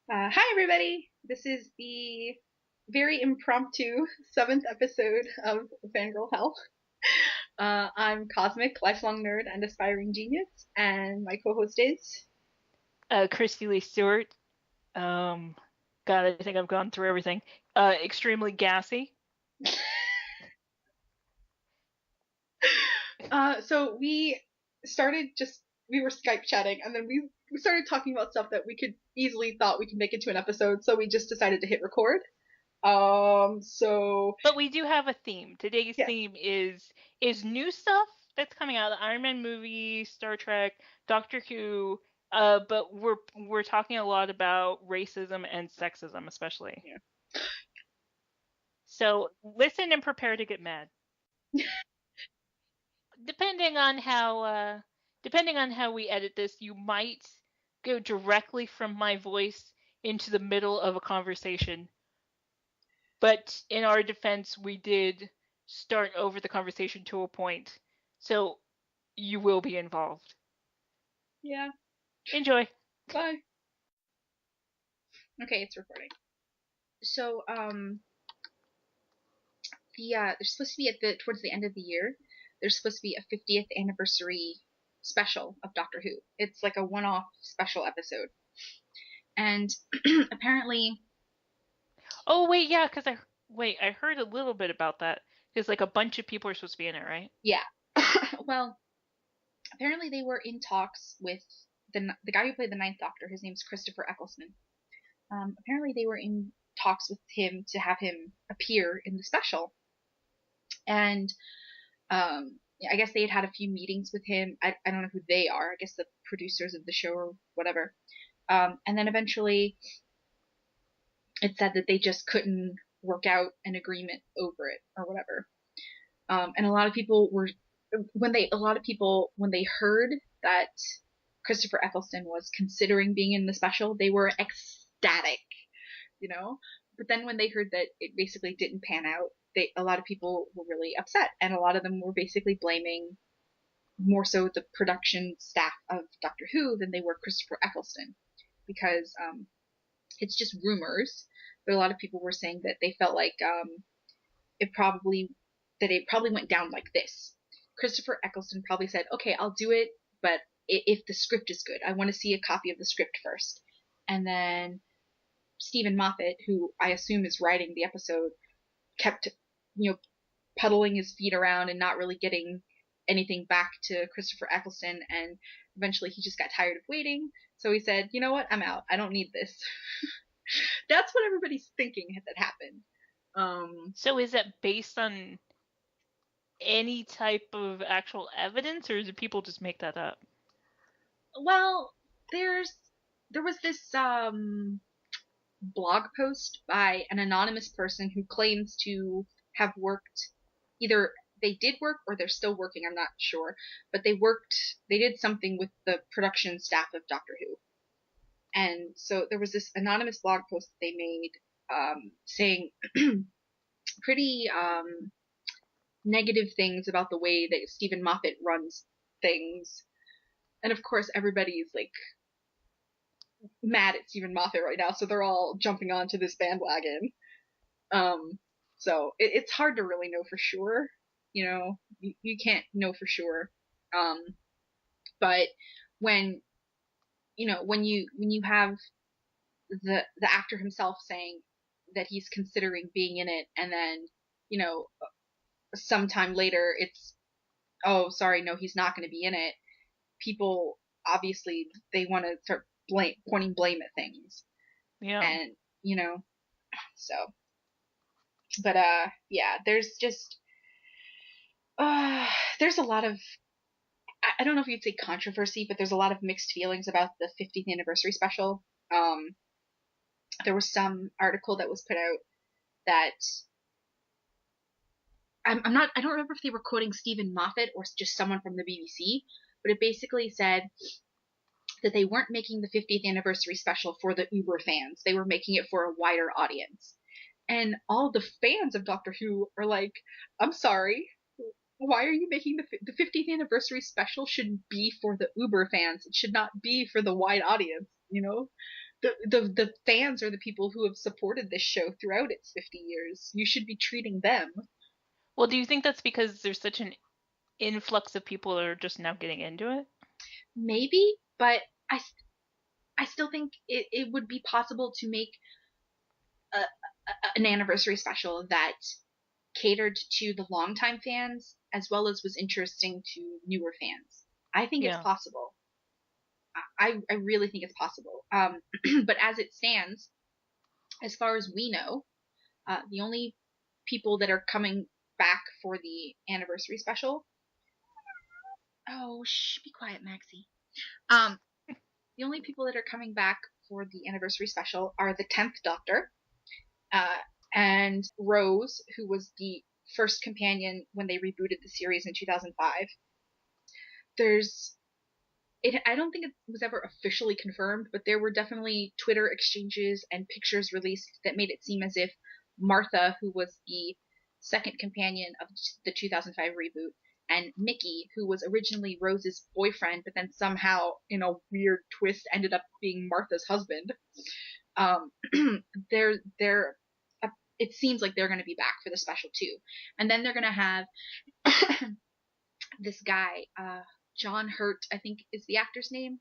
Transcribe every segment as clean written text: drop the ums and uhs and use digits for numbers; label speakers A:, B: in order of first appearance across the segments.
A: Hi, everybody. This is the very impromptu seventh episode of Fangirl Hell. I'm Cosmic, lifelong nerd, and aspiring genius, and my co-host is.
B: Christy Lee Stewart. Um, God, I think I've gone through everything. Extremely gassy.
A: So we were Skype chatting, and then we started talking about stuff that we could easily thought we could make into an episode. So we just decided to hit record. So
B: But we do have a theme. Today's
A: yeah,
B: theme is new stuff that's coming out. The Iron Man movie, Star Trek, Doctor Who. But we're talking a lot about racism and sexism, especially.
A: yeah.
B: So listen and prepare to get mad. Depending on how depending on how we edit this, you might go directly from my voice into the middle of a conversation. But in our defense, we did start over the conversation to a point, so you will be involved.
A: Yeah.
B: Enjoy.
A: Bye. Okay, it's recording. So there's supposed to be towards the end of the year. There's supposed to be a 50th anniversary special of Doctor Who. It's like a one-off special episode, and apparently,
B: Oh wait, yeah, because I heard a little bit about that. Because like a bunch of people are supposed to be in it, right?
A: yeah. Well, apparently they were in talks with the guy who played the Ninth Doctor. His name's Christopher Eccleston. Apparently they were in talks with him to have him appear in the special, and yeah, I guess they had a few meetings with him. I don't know who they are. I guess the producers of the show or whatever. And then eventually it said that they just couldn't work out an agreement over it or whatever. And a lot of people were a lot of people when they heard that Christopher Eccleston was considering being in the special, they were ecstatic, you know. But then when they heard that it basically didn't pan out, a lot of people were really upset, and a lot of them were basically blaming more so the production staff of Doctor Who than they were Christopher Eccleston, because it's just rumors. But a lot of people were saying that they felt like it probably it probably went down like this. Christopher Eccleston probably said, "Okay, I'll do it, but if the script is good, I want to see a copy of the script first." And then Stephen Moffat, who I assume is writing the episode, kept you know puddling his feet around and not really getting anything back to Christopher Eccleston, and eventually he just got tired of waiting, so he said, "You know what? I'm out. I don't need this." That's what everybody's thinking that happened.
B: So is that based on any type of actual evidence, or do people just make that up?
A: Well, there's there was this blog post by an anonymous person who claims to have worked, either they did work or they're still working, I'm not sure, but they did something with the production staff of Doctor Who. And so there was this anonymous blog post that they made, saying pretty negative things about the way that Stephen Moffat runs things. And of course, everybody's like mad at Stephen Moffat right now, so they're all jumping onto this bandwagon. Um, so it's hard to really know for sure. You can't know for sure. Um, but when when you have the actor himself saying that he's considering being in it, and then you know sometime later it's, oh, sorry, no, he's not going to be in it. People obviously they want to start pointing blame at things,
B: Yeah.
A: and you know so. But yeah, uh there's a lot of, I don't know if you'd say controversy, but there's a lot of mixed feelings about the 50th anniversary special. Um, there was some article that was put out that I don't remember if they were quoting Stephen Moffat or just someone from the BBC, but it basically said that they weren't making the 50th anniversary special for the Uber fans. They were making it for a wider audience. And all the fans of Doctor Who are like, I'm sorry, why are you making the 50th anniversary special? Should be for the Uber fans. It should not be for the wide audience, you know? The fans are the people who have supported this show throughout its 50 years. You should be treating them.
B: Well, do you think that's because there's such an influx of people that are just now getting into it?
A: Maybe, but I still think it would be possible to make an anniversary special that catered to the longtime fans as well as was interesting to newer fans. I think it's
B: Yeah.
A: possible. I really think it's possible. But as it stands, as far as we know, the only people that are coming back for the anniversary special. Oh, shh, be quiet, Maxie. Um, the only people that are coming back for the anniversary special are the 10th Doctor, uh, and Rose, who was the first companion when they rebooted the series in 2005. There's I don't think it was ever officially confirmed, but there were definitely Twitter exchanges and pictures released that made it seem as if Martha, who was the second companion of the 2005 reboot, and Mickey, who was originally Rose's boyfriend, but then somehow, in a weird twist, ended up being Martha's husband. Um, they're it seems like they're going to be back for the special too, and then they're going to have this guy, John Hurt, I think is the actor's name,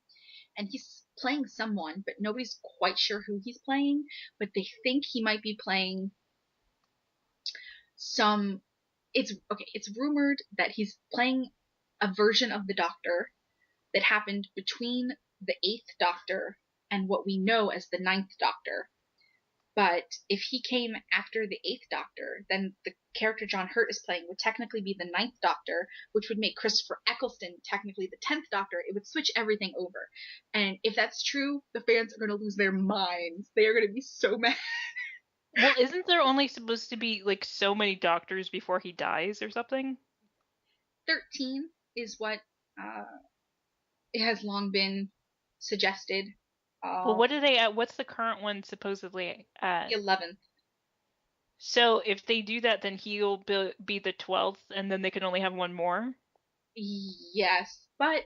A: and he's playing someone, but nobody's quite sure who he's playing. But they think he might be playing some. It's okay. It's rumored that he's playing a version of the Doctor that happened between the Eighth Doctor and what we know as the Ninth Doctor. But if he came after the Eighth Doctor, then the character John Hurt is playing would technically be the Ninth Doctor, which would make Christopher Eccleston technically the 10th Doctor. It would switch everything over. And if that's true, the fans are going to lose their minds. They are going to be so mad.
B: Well, isn't there only supposed to be like so many doctors before he dies or something?
A: 13 is what it has long been suggested.
B: Well, what are they at? What's the current one supposedly at?
A: The 11th.
B: So if they do that, then he'll be the 12th, and then they can only have one more?
A: Yes, but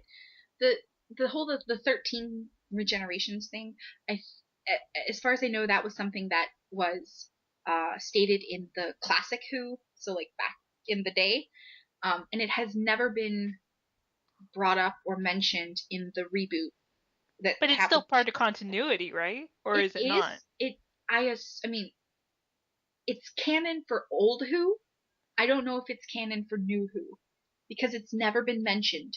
A: the whole the 13 regenerations thing, I as far as I know, that was something that was stated in the classic Who, so like back in the day, and it has never been brought up or mentioned in the reboot that
B: But it's still
A: happened.
B: part of continuity, right? Or
A: It
B: is it
A: is
B: not?
A: it. I mean, it's canon for old Who. I don't know if it's canon for new Who because it's never been mentioned.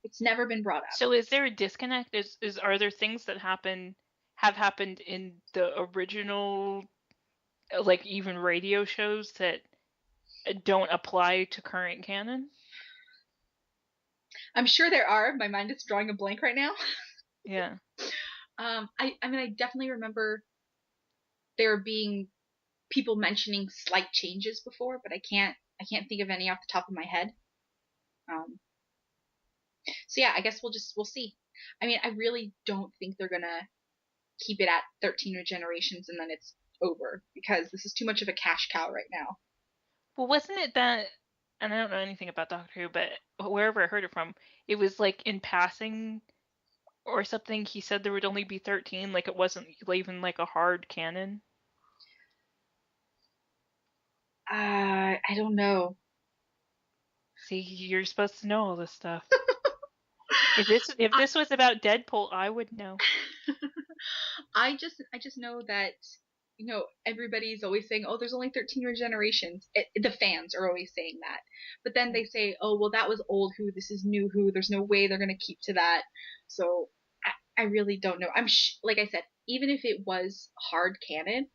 A: It's never been brought up.
B: So is there a disconnect? Are there things that have happened in the original, like even radio shows that don't apply to current canon?
A: I'm sure there are. My mind is drawing a blank right now.
B: Yeah.
A: I mean, I definitely remember there being people mentioning slight changes before, but I can't think of any off the top of my head. Um, so yeah, I guess we'll see. I mean, I really don't think they're gonna keep it at 13 regenerations and then it's over because this is too much of a cash cow right now.
B: Well, wasn't it that, and I don't know anything about Doctor Who, but wherever I heard it from, it was like in passing or something, he said there would only be 13, like it wasn't even like a hard canon.
A: I don't know.
B: See, you're supposed to know all this stuff. If this was about Deadpool, I would know.
A: I just know that everybody's always saying, "Oh, there's only 13 regenerations." The fans are always saying that, but then they say, "Oh, well, that was old Who. This is new Who. There's no way they're gonna keep to that." So I really don't know. Like I said, even if it was hard canon,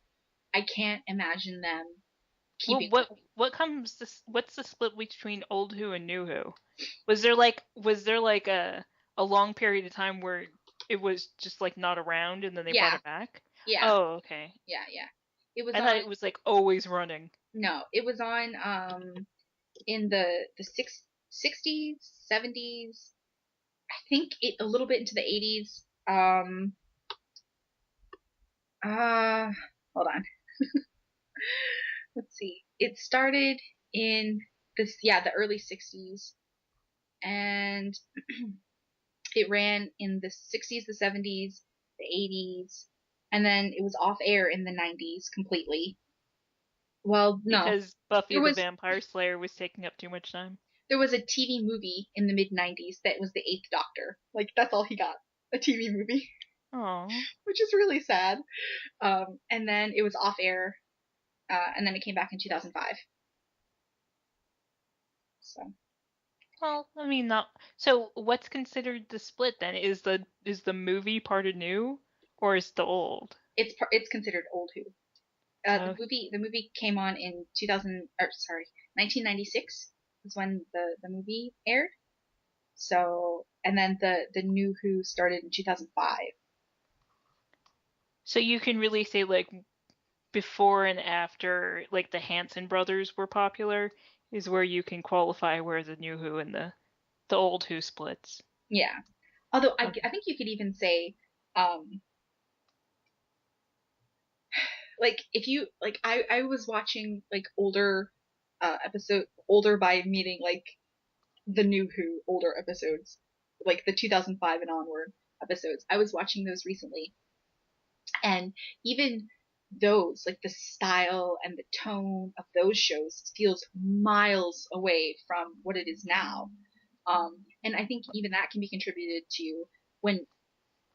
A: I can't imagine them
B: Well,
A: keeping.
B: what's the split between old Who and new Who? Was there like a long period of time where it was just like not around and then they brought
A: Yeah,
B: it back?
A: yeah,
B: Oh, okay.
A: yeah. It was
B: I thought
A: on.
B: it was like always running.
A: No, it was on in the 60s, 70s. I think it a little bit into the 80s. Uh, Hold on. Let's see. It started in the early 60s, and it ran in the 60s, the 70s, the 80s. and then it was off air in the 90s completely. Well, no.
B: Because Buffy
A: There
B: the
A: was
B: Vampire Slayer was taking up too much time.
A: there was a TV movie in the mid 90s that was the Eighth Doctor. Like, that's all he got. A TV movie.
B: Oh.
A: Which is really sad. And then it was off air, and then it came back in 2005. So.
B: Well, I mean, not. So, what's considered the split then? Is the movie part of new, or is the old?
A: It's considered old Who.
B: Oh.
A: The movie came on in 1996 was when the movie aired. So, and then the new Who started in 2005.
B: So you can really say like before and after, like the Hanson brothers were popular, is where you can qualify where the new Who and the old Who splits.
A: Yeah. Although
B: Okay.
A: I think you could even say, like if you like I was watching like older older by meaning like the new Who older episodes, like the 2005 and onward episodes. I was watching those recently, and even those, like the style and the tone of those shows feels miles away from what it is now. And I think even that can be contributed to when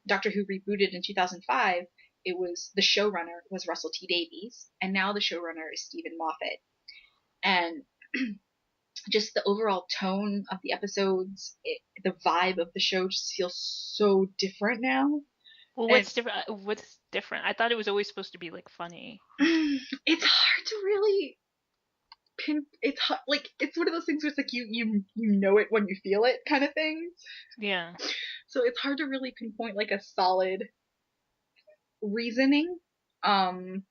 A: Doctor Who rebooted in 2005. It was the showrunner was Russell T Davies, and now the showrunner is Stephen Moffat. And just the overall tone of the episodes, the vibe of the show just feels so different now.
B: Well,
A: And
B: what's different? What's different? I thought it was always supposed to be like funny.
A: it's hard to really it's like it's one of those things where it's like you know it when you feel it kind of thing.
B: Yeah.
A: So it's hard to really pinpoint like a solid reasoning. I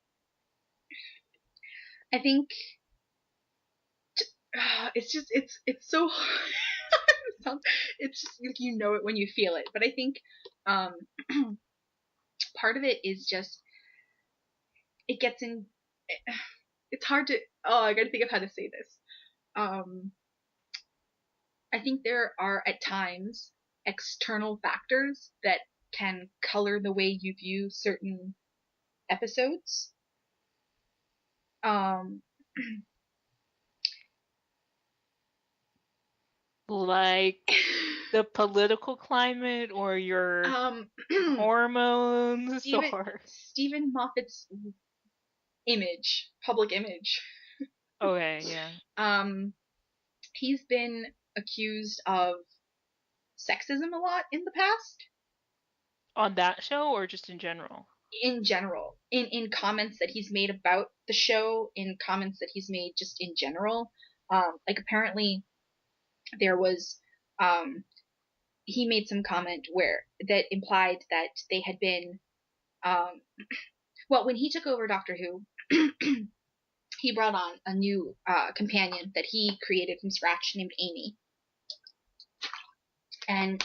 A: think it's just it's so hard. It's just like you know it when you feel it. But I think part of it is just it gets in. It's hard to. Oh, I gotta think of how to say this. I think there are at times external factors that can color the way you view certain episodes. Um,
B: Like the political climate or your hormones or
A: Stephen Moffat's public image.
B: okay, yeah.
A: He's been accused of sexism a lot in the past.
B: On that show or just in general?
A: In general, in comments that he's made about the show, in comments that he's made just in general. Like apparently there was he made some comment where that implied that they had been well, when he took over Doctor Who, he brought on a new companion that he created from scratch named Amy. And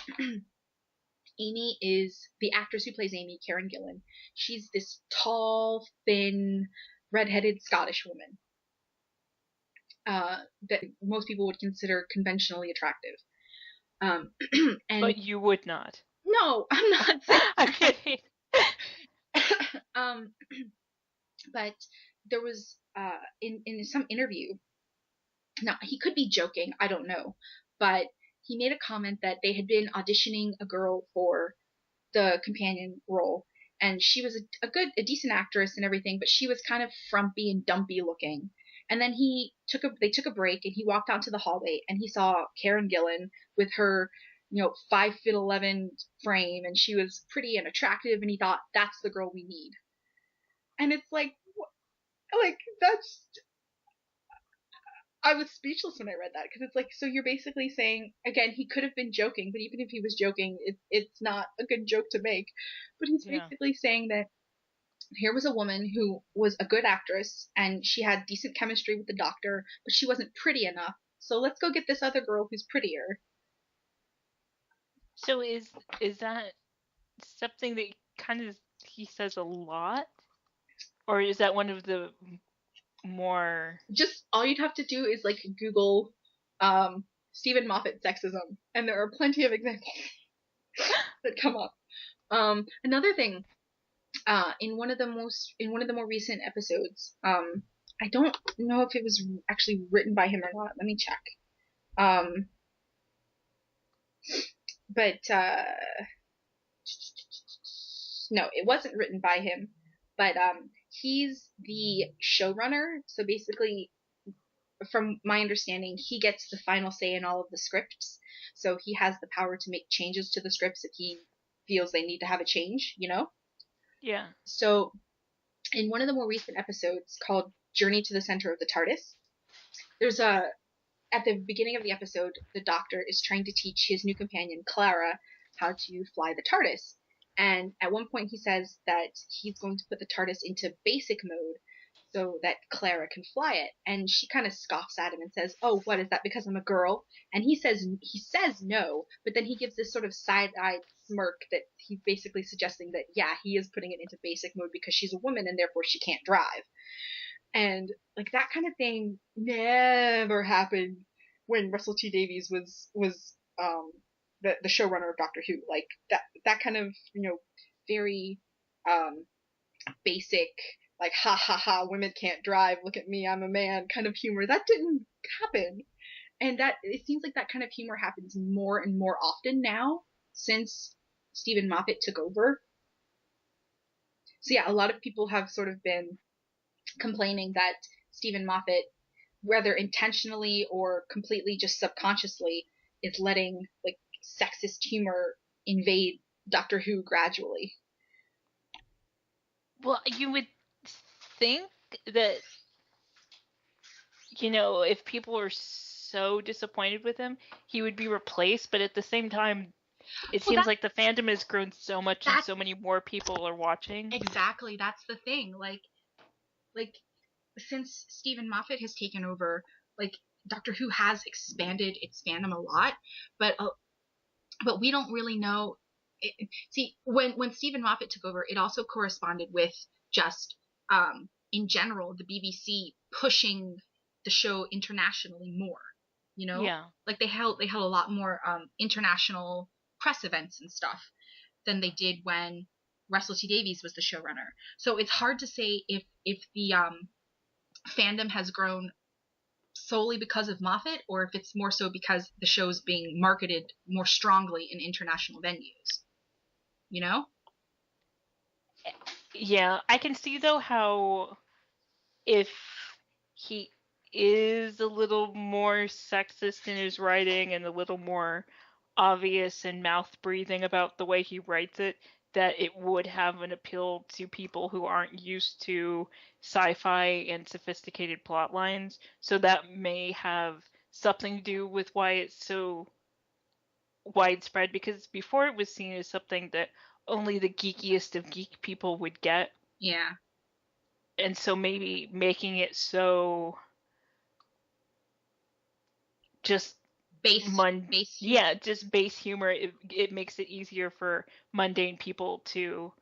A: Amy is the actress who plays Amy, Karen Gillan. She's this tall, thin, redheaded Scottish woman that most people would consider conventionally attractive. And
B: But you would not.
A: No, I'm not saying
B: I'm kidding.
A: But there was in some interview. Now he could be joking, I don't know, but he made a comment that they had been auditioning a girl for the companion role, and she was a decent actress and everything, but she was kind of frumpy and dumpy looking. And then they took a break, and he walked out to the hallway, and he saw Karen Gillan with her, 5'11" frame, and she was pretty and attractive, and he thought, that's the girl we need. And it's like that's. I was speechless when I read that, because it's like, so you're basically saying, again, he could have been joking, but even if he was joking, it's not a good joke to make. But he's basically saying that here was a woman who was a good actress, and she had decent chemistry with the Doctor, but she wasn't pretty enough. So let's go get this other girl who's prettier.
B: So is that something that kind of he says a lot? Or is that one of the more...
A: Just all you'd have to do is like Google Stephen Moffat sexism, and there are plenty of examples that come up. Another thing In one of the more recent episodes, I don't know if it was actually written by him or not. Let me check. Um, but no, it wasn't written by him. But he's the showrunner. So basically, from my understanding, he gets the final say in all of the scripts. So he has the power to make changes to the scripts if he feels they need to have a change, you know?
B: Yeah.
A: So in one of the more recent episodes called Journey to the Center of the TARDIS, there's a at the beginning of the episode, the Doctor is trying to teach his new companion, Clara, how to fly the TARDIS. And at one point, he says that he's going to put the TARDIS into basic mode so that Clara can fly it. And she kind of scoffs at him and says, "Oh, what is that? Because I'm a girl?" And he says no, but then he gives this sort of side-eyed smirk that he's basically suggesting that yeah, he is putting it into basic mode because she's a woman and therefore she can't drive. And like that kind of thing never happened when Russell T Davies was the showrunner of Doctor Who. Like that kind of, very um basic, like ha ha ha, women can't drive, look at me, I'm a man kind of humor. That didn't happen. And that it seems like that kind of humor happens more and more often now since Stephen Moffat took over. So yeah, a lot of people have sort of been complaining that Stephen Moffat, whether intentionally or completely just subconsciously, is letting like sexist humor invade Doctor Who gradually.
B: Well, you would think that, if people were so disappointed with him, he would be replaced, but at the same time, it
A: Well,
B: seems like the fandom has grown so much and
A: that's
B: so many more people are watching.
A: exactly that's the thing. Like since Stephen Moffat has taken over, like Doctor Who has expanded its fandom a lot, but we don't really know. See, when Stephen Moffat took over, it also corresponded with just in general the BBC pushing the show internationally more.
B: Yeah.
A: Like they held a lot more international press events and stuff than they did when Russell T Davies was the showrunner. So it's hard to say if the fandom has grown solely because of Moffat, or if it's more so because the show's being marketed more strongly in international venues. You know?
B: Yeah, I can see though how if he is a little more sexist in his writing and a little more obvious and mouth breathing about the way he writes it, that it would have an appeal to people who aren't used to sci-fi and sophisticated plot lines. So that may have something to do with why it's so widespread, because before it was seen as something that only the geekiest of geek people would get.
A: Yeah.
B: And so maybe making it so just
A: Base humor.
B: yeah, just base humor, it makes it easier for mundane people to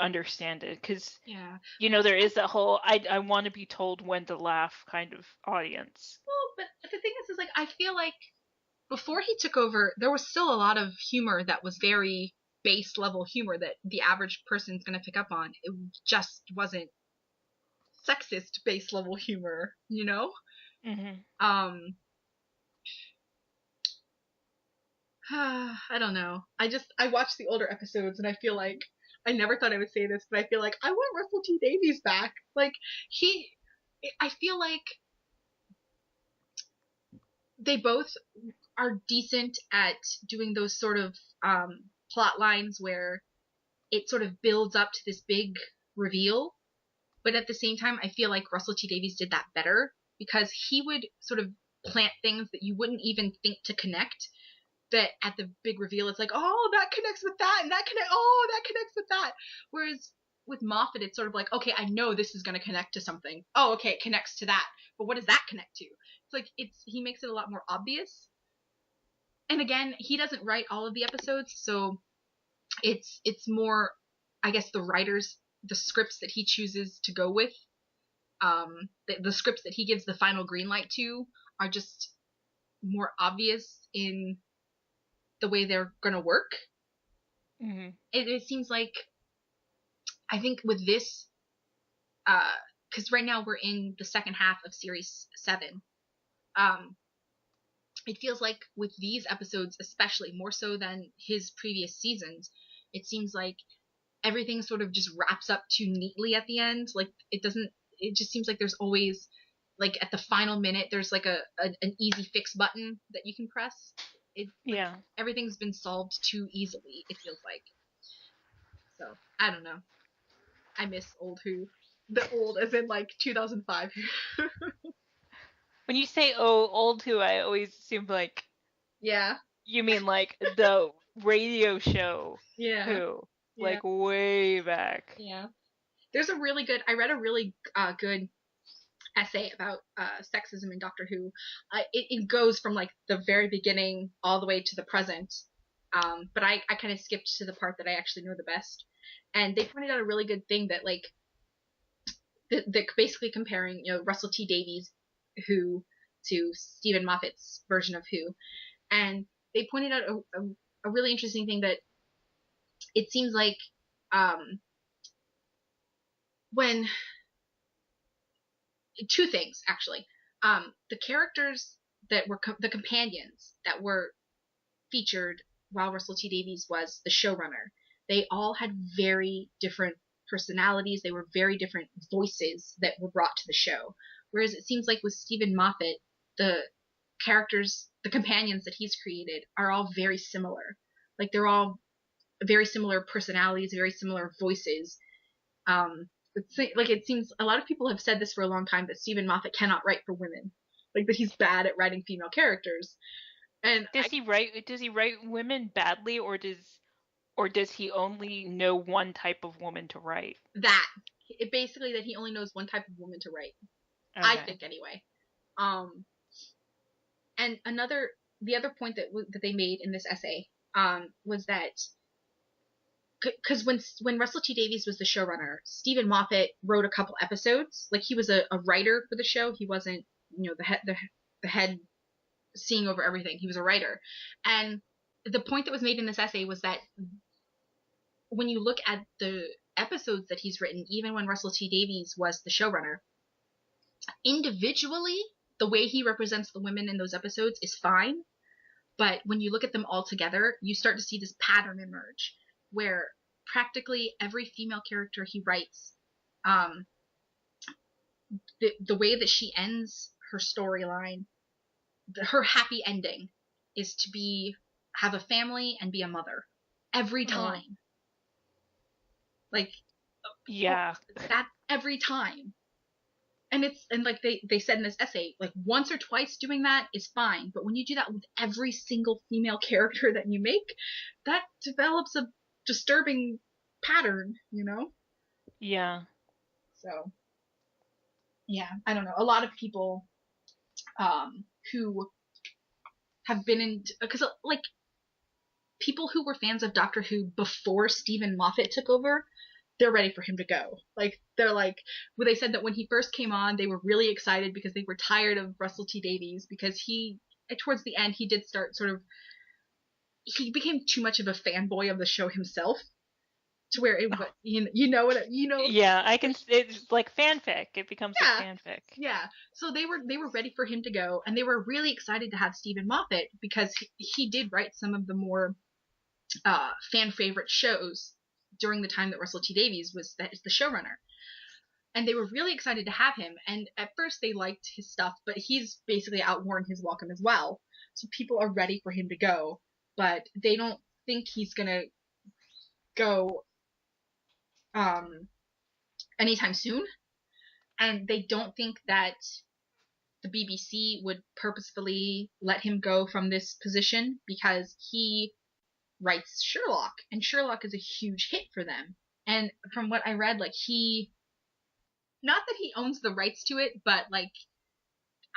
B: understand it, because
A: Yeah.
B: there is that whole I want to be told when to laugh kind of audience.
A: Well, but the thing is like I feel like before he took over, there was still a lot of humor that was very base level humor that the average person's gonna pick up on. It just wasn't sexist base level humor, you know?
B: Mm-hmm.
A: Um I don't know. I watch the older episodes and I feel like I never thought I would say this, but I feel like I want Russell T Davies back. Like he I feel like they both are decent at doing those sort of plot lines where it sort of builds up to this big reveal. But at the same time, I feel like Russell T Davies did that better because he would sort of plant things that you wouldn't even think to connect. That at the big reveal, it's like, oh, that connects with that, and that connects with that. Whereas with Moffat, it's sort of like, okay, I know this is going to connect to something. Oh, okay, it connects to that. But what does that connect to? It's like he makes it a lot more obvious. And again, he doesn't write all of the episodes, so it's more, I guess, the scripts that he chooses to go with, the scripts that he gives the final green light to are just more obvious in the way they're gonna work.
B: Mm-hmm.
A: It seems like I think with this, because right now we're in the second half of series 7, it feels like with these episodes, especially more so than his previous seasons, it seems like everything sort of just wraps up too neatly at the end. Like it just seems like there's always, like, at the final minute, there's like an easy fix button that you can press. Like,
B: Yeah.
A: everything's been solved too easily, it feels like. So, I don't know. I miss old Who. The old as in like 2005.
B: When you say old Who, I always assume like
A: Yeah.
B: you mean like the radio show
A: Yeah.
B: Who,
A: Yeah.
B: like way back.
A: Yeah. I read a really good essay about sexism in Doctor Who. It goes from like the very beginning all the way to the present. But I kind of skipped to the part that I actually know the best. And they pointed out a really good thing that, like, the basically comparing, Russell T Davies Who to Stephen Moffat's version of Who. And they pointed out a really interesting thing, that it seems like when two things actually. The characters that were the companions that were featured while Russell T Davies was the showrunner, they all had very different personalities. They were very different voices that were brought to the show. Whereas it seems like with Stephen Moffat, the characters, the companions that he's created, are all very similar. Like, they're all very similar personalities, very similar voices. It seems a lot of people have said this for a long time, that Stephen Moffat cannot write for women, like that he's bad at writing female characters. And
B: Does he write women badly, or does he only know one type of woman to write?
A: basically that he only knows one type of woman to write.
B: Okay.
A: I think anyway. And the other point that they made in this essay was that, because when Russell T Davies was the showrunner, Stephen Moffat wrote a couple episodes. Like, he was a writer for the show. He wasn't, the head seeing over everything. He was a writer. And the point that was made in this essay was that when you look at the episodes that he's written, even when Russell T Davies was the showrunner, individually, the way he represents the women in those episodes is fine. But when you look at them all together, you start to see this pattern emerge, where practically every female character he writes, the way that she ends her storyline, her happy ending, is to have a family and be a mother every time. Like,
B: yeah,
A: that every time. And like they said in this essay, like, once or twice doing that is fine, but when you do that with every single female character that you make, that develops a disturbing pattern,
B: Yeah.
A: So, yeah, I don't know. A lot of people who have been in, because, like, people who were fans of Doctor Who before Stephen Moffat took over, they're ready for him to go. Like, they're like, well, they said that when he first came on, they were really excited because they were tired of Russell T Davies, because towards the end, he did start he became too much of a fanboy of the show himself, to where
B: Yeah, I can. It's like fanfic. It becomes like fanfic.
A: Yeah. So they were ready for him to go, and they were really excited to have Stephen Moffat, because he did write some of the more fan favorite shows during the time that Russell T Davies was the showrunner. And they were really excited to have him. And at first they liked his stuff, but he's basically outworn his welcome as well. So people are ready for him to go, but they don't think he's gonna go anytime soon. And they don't think that the BBC would purposefully let him go from this position, because he writes Sherlock, and Sherlock is a huge hit for them. And from what I read, like, not that he owns the rights to it, but, like,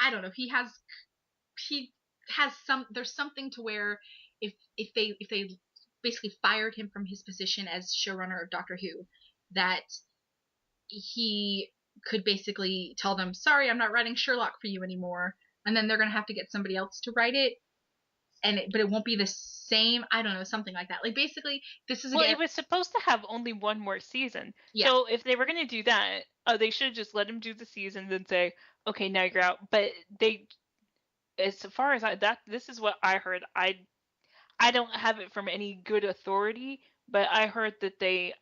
A: I don't know, he has there's something to where if they basically fired him from his position as showrunner of Doctor Who, that he could basically tell them, sorry, I'm not writing Sherlock for you anymore, and then they're going to have to get somebody else to write it. but it won't be the same. I don't know, something like that. Like basically, this is
B: Well,
A: again.
B: it was supposed to have only one more season.
A: Yeah,
B: So if they were going to do that, they should have just let him do the season, then say, okay, now you're out. But they, as far as this is what I heard. I don't have it from any good authority, but I heard that they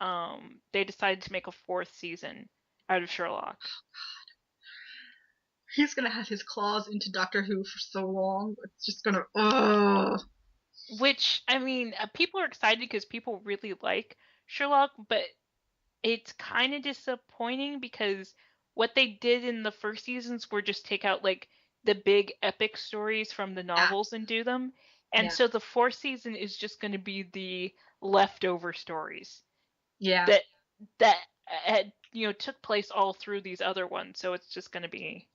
B: decided to make a fourth season out of Sherlock.
A: he's gonna have his claws into Doctor Who for so long. It's just gonna. Ugh.
B: Which, I mean, people are excited because people really like Sherlock, but it's kind of disappointing because what they did in the first seasons were just take out like the big epic stories from the
A: Yeah,
B: novels and do them. And
A: yeah,
B: so the fourth season is just going to be the leftover stories
A: yeah,
B: that that had, took place all through these other ones. So it's just going to be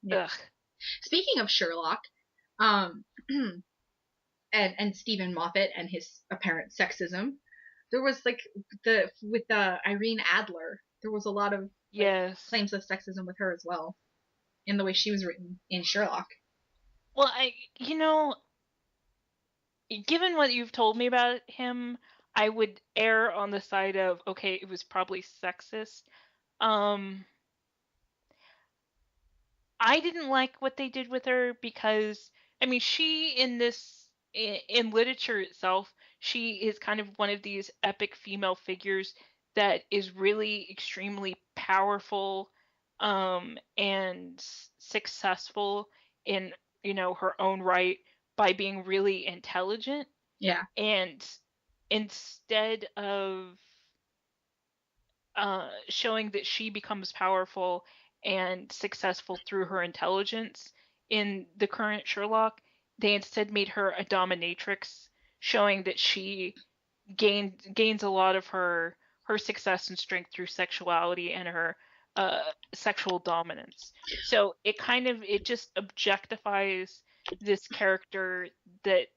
A: yeah.
B: ugh.
A: Speaking of Sherlock, um, and Stephen Moffat and his apparent sexism, there was like Irene Adler, there was a lot of like
B: Yes.
A: claims of sexism with her as well in the way she was written in Sherlock.
B: Well, given what you've told me about him, I would err on the side of okay, it was probably sexist. Um, I didn't like what they did with her because I mean, she in literature itself, she is kind of one of these epic female figures that is really extremely powerful and successful in, her own right by being really intelligent.
A: Yeah,
B: And instead of showing that she becomes powerful and successful through her intelligence in the current Sherlock, they instead made her a dominatrix, showing that she gains a lot of her success and strength through sexuality and her sexual dominance. So it just objectifies this character that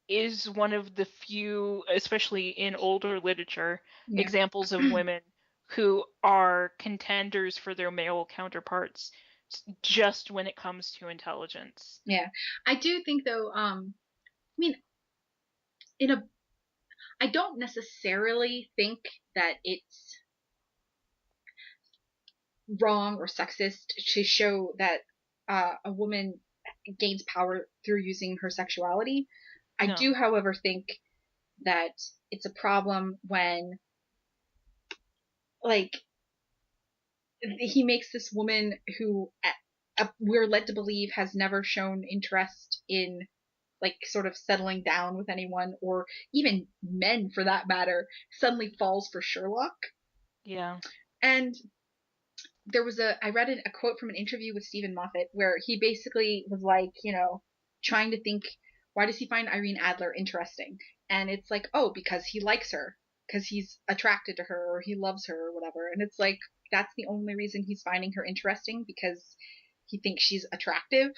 B: is one of the few, especially in older literature,
A: yeah,
B: examples of women who are contenders for their male counterparts just when it comes to intelligence.
A: yeah. I do think though. I mean, in a, I don't necessarily think that it's wrong or sexist to show that a woman gains power through using her sexuality. I
B: No.
A: do, however, think that it's a problem when, like, he makes this woman who we're led to believe has never shown interest in, like, sort of settling down with anyone, or even men for that matter, suddenly falls for Sherlock.
B: Yeah.
A: And I read a quote from an interview with Stephen Moffat where he basically was like, trying to think, why does he find Irene Adler interesting? And it's like, oh, because he likes her, because he's attracted to her, or he loves her, or whatever. And it's like, that's the only reason he's finding her interesting, because he thinks she's attractive.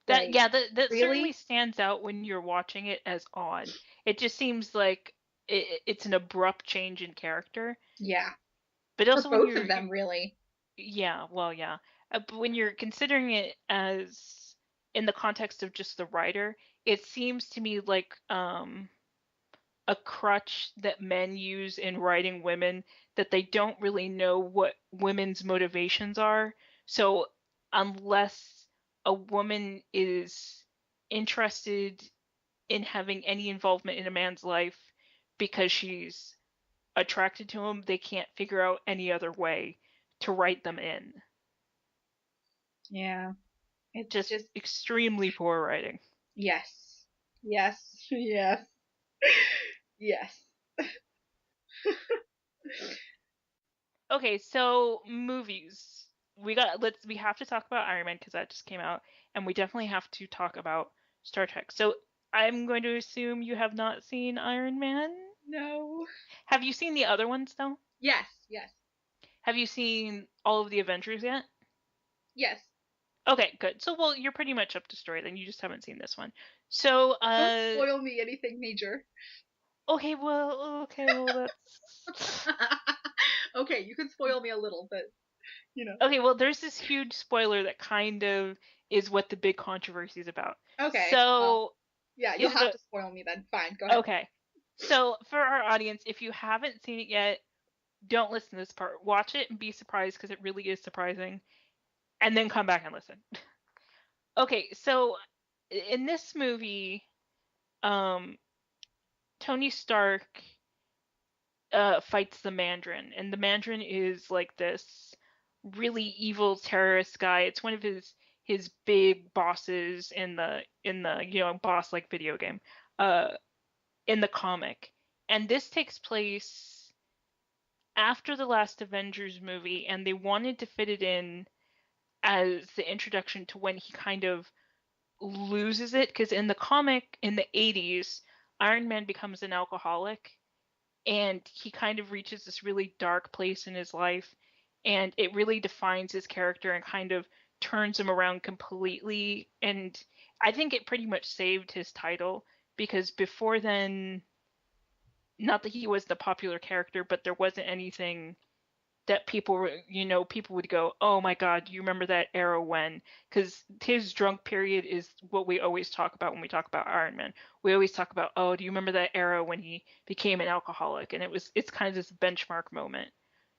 B: That
A: Like,
B: yeah, that certainly
A: really?
B: stands out when you're watching it as odd. It just seems like it's an abrupt change in character.
A: Yeah.
B: But
A: For
B: also when
A: both of them, really.
B: yeah, well, yeah. But when you're considering it as in the context of just the writer, it seems to me like a crutch that men use in writing women that they don't really know what women's motivations are. So unless a woman is interested in having any involvement in a man's life because she's attracted to him, they can't figure out any other way to write them in.
A: Yeah. It's
B: Just
A: just,
B: extremely poor writing.
A: yes. Yes. Yes. Yes.
B: Okay, so movies. We have to talk about Iron Man because that just came out, and we definitely have to talk about Star Trek. So I'm going to assume you have not seen Iron Man.
A: No.
B: Have you seen the other ones though?
A: Yes. Yes.
B: Have you seen all of the Avengers yet?
A: Yes.
B: Okay, good. So well, you're pretty much up to story then. You just haven't seen this one. So
A: Don't spoil me anything major.
B: okay, well that's
A: Okay, you can spoil me a little, but.
B: okay, well there's this huge spoiler that kind of is what the big controversy is about.
A: Okay.
B: So,
A: yeah, you'll have to spoil me then. Fine, go ahead.
B: Okay. So, for our audience, if you haven't seen it yet, don't listen to this part. Watch it and be surprised because it really is surprising. And then come back and listen. Okay, so in this movie, um, Tony Stark fights the Mandarin, and the Mandarin is like this really evil terrorist guy. It's one of his big bosses in the boss like video game, uh, in the comic. And this takes place after the last Avengers movie, and they wanted to fit it in as the introduction to when he kind of loses it, because in the comic in the 80s, Iron Man becomes an alcoholic and he kind of reaches this really dark place in his life, and it really defines his character and kind of turns him around completely. And I think it pretty much saved his title, because before then, not that he was the popular character, but there wasn't anything that people would go, oh my god, do you remember that era when? Because his drunk period is what we always talk about when we talk about Iron Man. We always talk about, oh, do you remember that era when he became an alcoholic? And it's kind of this benchmark moment.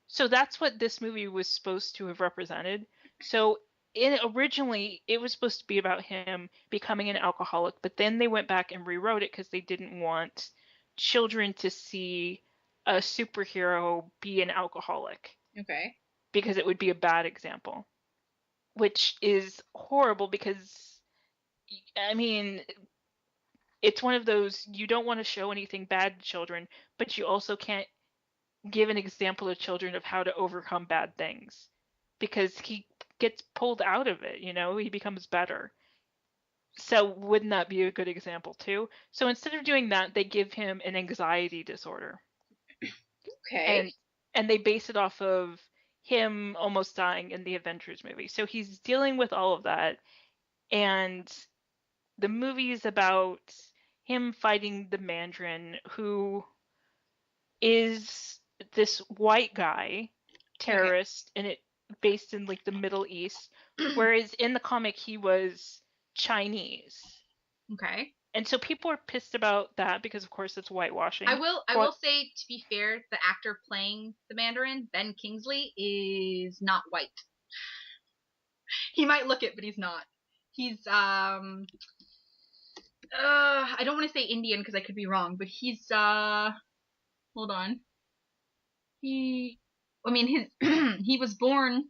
B: So that's what this movie was supposed to have represented. So originally it was supposed to be about him becoming an alcoholic, but then they went back and rewrote it because they didn't want children to see a superhero be an alcoholic,
A: Okay.
B: because it would be a bad example, which is horrible because, I mean, it's one of those, you don't want to show anything bad to children, but you also can't give an example to children of how to overcome bad things, because he gets pulled out of it, he becomes better. So wouldn't that be a good example too? So instead of doing that, they give him an anxiety disorder.
A: Okay.
B: And they base it off of him almost dying in the Avengers movie. So he's dealing with all of that, and the movie is about him fighting the Mandarin, who is this white guy
A: Okay.
B: terrorist, and it based in like the Middle East, whereas in the comic he was Chinese.
A: Okay.
B: And so people are pissed about that because of course it's whitewashing.
A: I will say, to be fair, the actor playing the Mandarin, Ben Kingsley, is not white. He might look it, but he's not. He's I don't want to say Indian because I could be wrong, but he's hold on. His he was born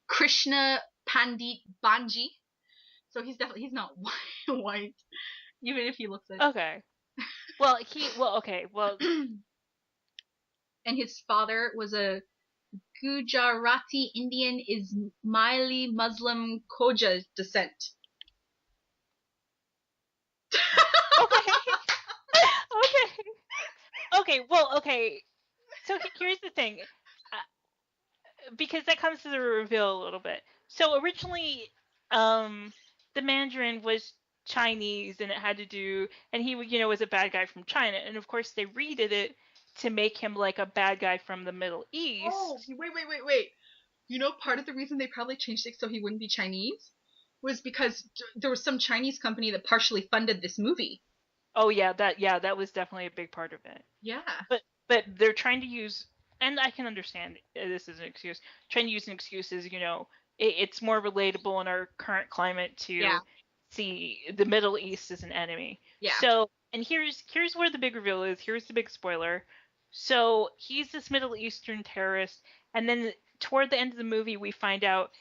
A: Krishna Pandit Banji, so he's not white, even if he looks it.
B: Okay. Well, okay. Well,
A: and his father was a Gujarati Indian Ismaili Muslim Khoja descent.
B: okay. Okay. Well, okay. So here's the thing, because that comes to the reveal a little bit. So originally, the Mandarin was Chinese, and it had to do, and he was a bad guy from China, and of course they redid it to make him like a bad guy from the Middle East.
A: Oh, wait. You know, part of the reason they probably changed it so he wouldn't be Chinese was because there was some Chinese company that partially funded this movie.
B: Oh yeah, that was definitely a big part of it.
A: Yeah.
B: But they're trying to use, and I can understand this is an excuse. Trying to use an excuse is, it's more relatable in our current climate to see the Middle East as an enemy.
A: Yeah.
B: So, and here's where the big reveal is. Here's the big spoiler. So he's this Middle Eastern terrorist, and then toward the end of the movie, we find out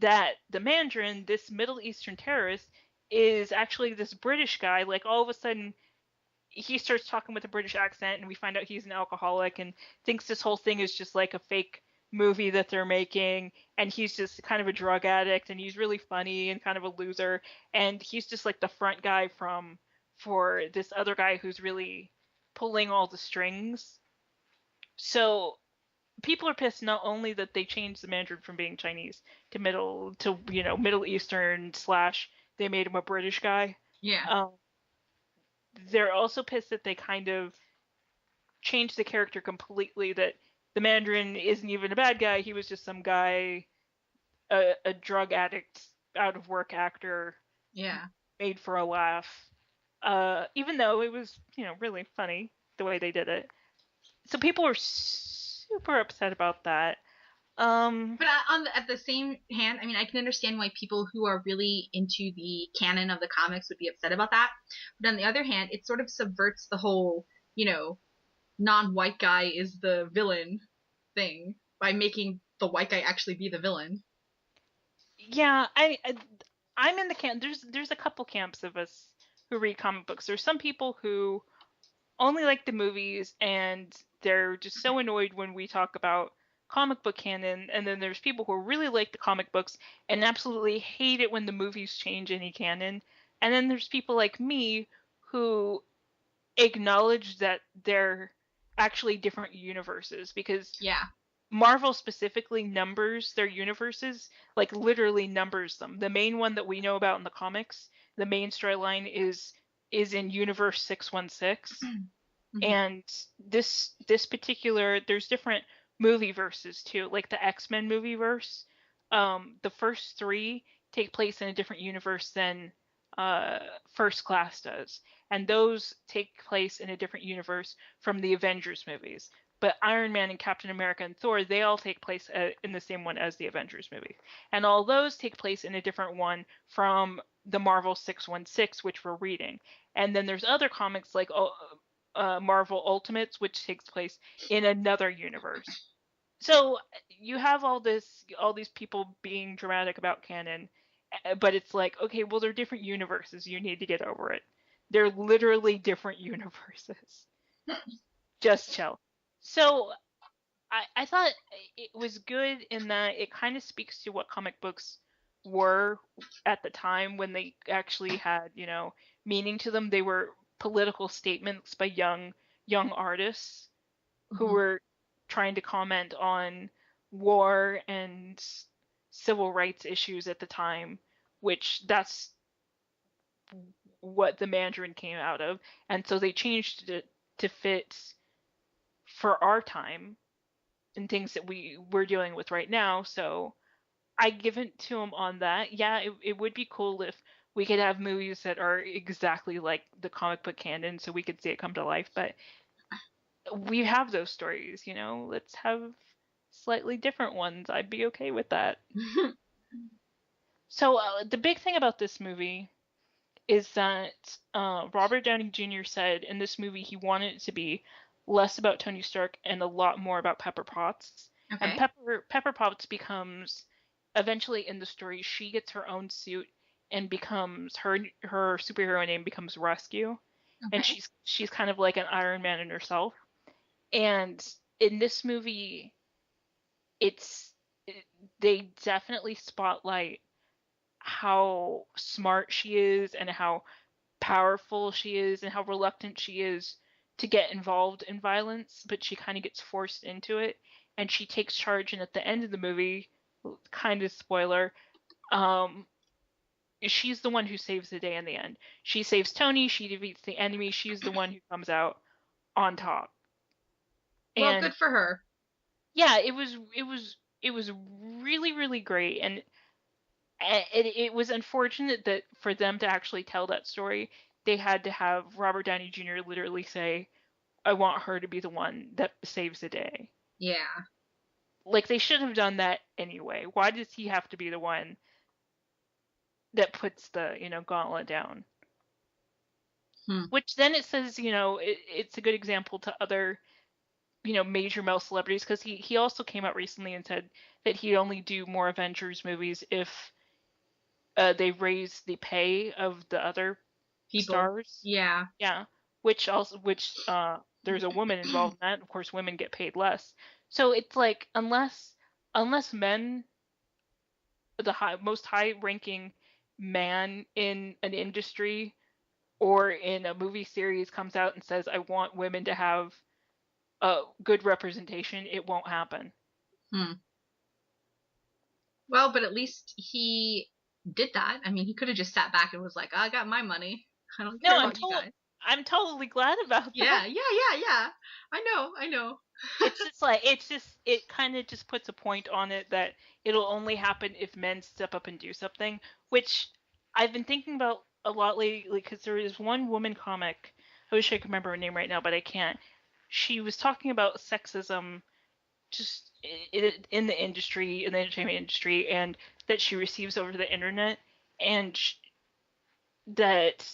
B: that the Mandarin, this Middle Eastern terrorist, is actually this British guy. Like all of a sudden, he starts talking with a British accent, and we find out he's an alcoholic and thinks this whole thing is just like a fake movie that they're making, and he's just kind of a drug addict, and he's really funny and kind of a loser, and he's just like the front guy for this other guy who's really pulling all the strings. So people are pissed not only that they changed the Mandarin from being Chinese to Middle Eastern / they made him a British guy.
A: Yeah.
B: They're also pissed that they kind of changed the character completely, that the Mandarin isn't even a bad guy, he was just some guy, a drug addict out of work actor
A: Yeah.
B: made for a laugh. Even though it was, really funny the way they did it. So people were super upset about that.
A: But at the same hand, I mean, I can understand why people who are really into the canon of the comics would be upset about that. But on the other hand, it sort of subverts the whole, non-white guy is the villain thing by making the white guy actually be the villain.
B: Yeah, I'm in the camp. There's a couple camps of us who read comic books. There's some people who only like the movies and they're just so annoyed when we talk about comic book canon, and then there's people who really like the comic books and absolutely hate it when the movies change any canon. And then there's people like me who acknowledge that they're actually different universes, because
A: Yeah.
B: Marvel specifically numbers their universes, like literally numbers them. The main one that we know about in the comics, the main storyline is in Universe 616. And this particular, there's different movie verses too, like the X-Men movie verse. The first 3 take place in a different universe than First Class does, and those take place in a different universe from the Avengers movies. But Iron Man and Captain America and Thor, they all take place in the same one as the Avengers movie, and all those take place in a different one from the Marvel 616, which we're reading. And then there's other comics like Marvel Ultimates, which takes place in another universe. So you have all these people being dramatic about canon, but it's like, okay, well, they're different universes. You need to get over it. They're literally different universes. Just chill. So I thought it was good in that it kind of speaks to what comic books were at the time when they actually had, meaning to them. They were political statements by young artists who were trying to comment on war and civil rights issues at the time, which that's what the Mandarin came out of. And so they changed it to fit for our time and things that we're dealing with right now. So I give it to him on that. Yeah, it would be cool if we could have movies that are exactly like the comic book canon so we could see it come to life, but we have those stories, let's have slightly different ones. I'd be okay with that. So the big thing about this movie is that Robert Downey Jr. said in this movie he wanted it to be less about Tony Stark and a lot more about Pepper Potts.
A: Okay.
B: And Pepper Potts becomes, eventually in the story, she gets her own suit and becomes her superhero name becomes Rescue. Okay. And she's kind of like an Iron Man in herself. And in this movie, they definitely spotlight how smart she is and how powerful she is and how reluctant she is to get involved in violence, but she kind of gets forced into it, and she takes charge. And at the end of the movie, kind of spoiler, she's the one who saves the day in the end. She saves Tony, she defeats the enemy, she's the one who comes out on top.
A: Well, and good for her.
B: Yeah, it was really, really great, and it was unfortunate that for them to actually tell that story, they had to have Robert Downey Jr. literally say, I want her to be the one that saves the day.
A: Yeah.
B: Like, they should have done that anyway. Why does he have to be the one that puts the, gauntlet down? Which then it says, it's a good example to other, major male celebrities, because he also came out recently and said that he'd only do more Avengers movies if they raise the pay of the other people. Stars.
A: Yeah.
B: Yeah. Which there's a woman involved in that. Of course, women get paid less. So it's like, unless men, the most high-ranking man in an industry or in a movie series comes out and says, I want women to have a good representation, it won't happen.
A: Well, but at least he did that. I mean, he could have just sat back and was like, I got my money. I don't care about you guys.
B: I'm totally glad about that.
A: Yeah. I know.
B: It kind of just puts a point on it that it'll only happen if men step up and do something, which I've been thinking about a lot lately, because there is one woman comic, I wish I could remember her name right now, but I can't. She was talking about sexism just in the industry, in the entertainment industry, and that she receives over the internet, and that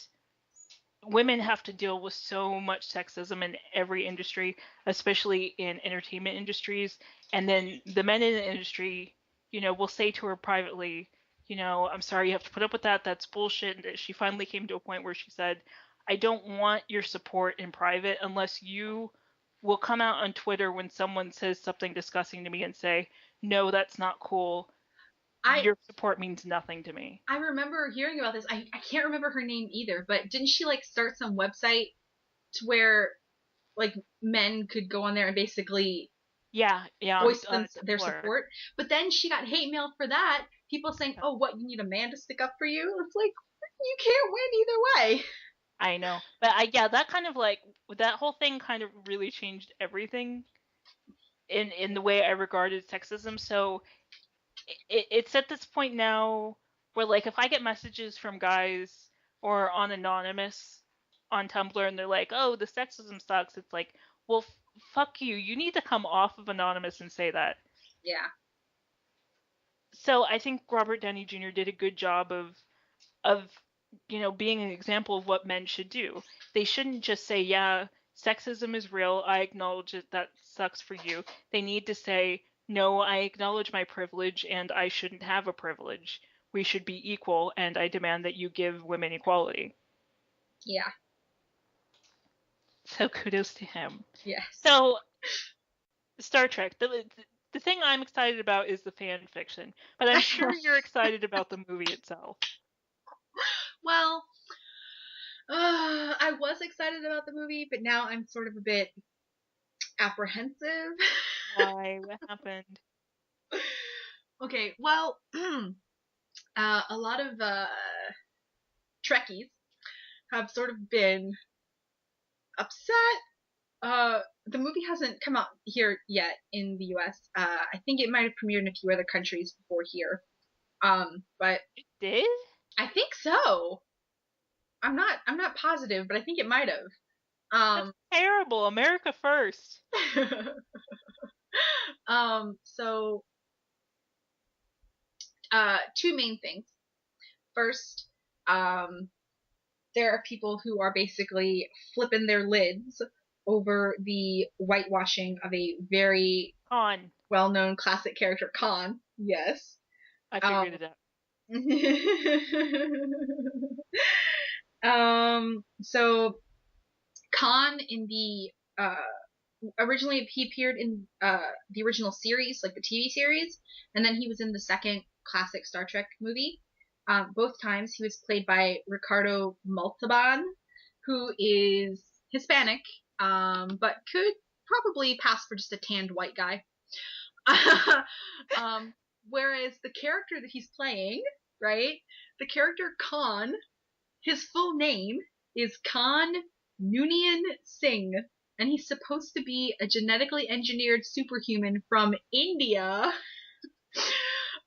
B: women have to deal with so much sexism in every industry, especially in entertainment industries. And then the men in the industry, will say to her privately, I'm sorry you have to put up with that. That's bullshit. And she finally came to a point where she said, I don't want your support in private unless you will come out on Twitter when someone says something disgusting to me and say, no, that's not cool.
A: I
B: Your support means nothing to me.
A: I remember hearing about this. I can't remember her name either, but didn't she like start some website to where like men could go on there and basically
B: Yeah,
A: voice their
B: Tumblr.
A: support? But then she got hate mail for that. People saying, "Oh, what? You need a man to stick up for you?" It's like you can't win either way.
B: I know. But yeah, that kind of like that whole thing kind of really changed everything in the way I regarded sexism. So it's at this point now where like if I get messages from guys or on anonymous on Tumblr and they're like, "Oh, the sexism sucks." It's like, "Well, fuck you. You need to come off of anonymous and say that."
A: Yeah.
B: So I think Robert Downey Jr. did a good job of being an example of what men should do. They shouldn't just say, yeah, sexism is real, I acknowledge it, that sucks for you. They need to say, no, I acknowledge my privilege and I shouldn't have a privilege. We should be equal and I demand that you give women equality.
A: Yeah.
B: So kudos to him.
A: Yes.
B: So Star Trek, the thing I'm excited about is the fan fiction, but I'm sure you're excited about the movie itself.
A: Well, I was excited about the movie, but now I'm sort of a bit apprehensive.
B: Why? What happened?
A: Okay, well, a lot of Trekkies have sort of been upset. The movie hasn't come out here yet in the U.S. I think it might have premiered in a few other countries before here. But
B: It did?
A: I think so. I'm not positive, but I think it might have.
B: That's terrible. America first.
A: So two main things. First, there are people who are basically flipping their lids over the whitewashing of a very
B: On.
A: well-known classic character, Khan. Yes.
B: I figured it out.
A: So Khan in the originally he appeared in the original series, like the TV series, and then he was in the second classic Star Trek movie. Both times he was played by Ricardo Montalban, who is Hispanic, but could probably pass for just a tanned white guy. Whereas the character that he's playing, right, the character Khan, his full name is Khan Noonien Singh, and he's supposed to be a genetically engineered superhuman from India.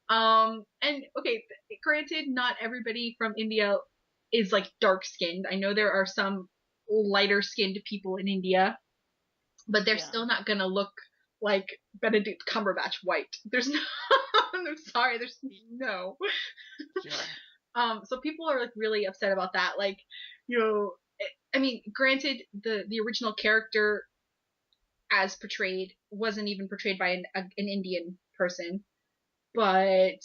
A: And okay, granted, not everybody from India is like dark skinned. I know there are some lighter skinned people in India, but they're still not gonna look like Benedict Cumberbatch white. There's no, I'm sorry, there's no.
B: Yeah.
A: So people are like really upset about that. Like, I mean, granted, the original character as portrayed wasn't even portrayed by an Indian person, but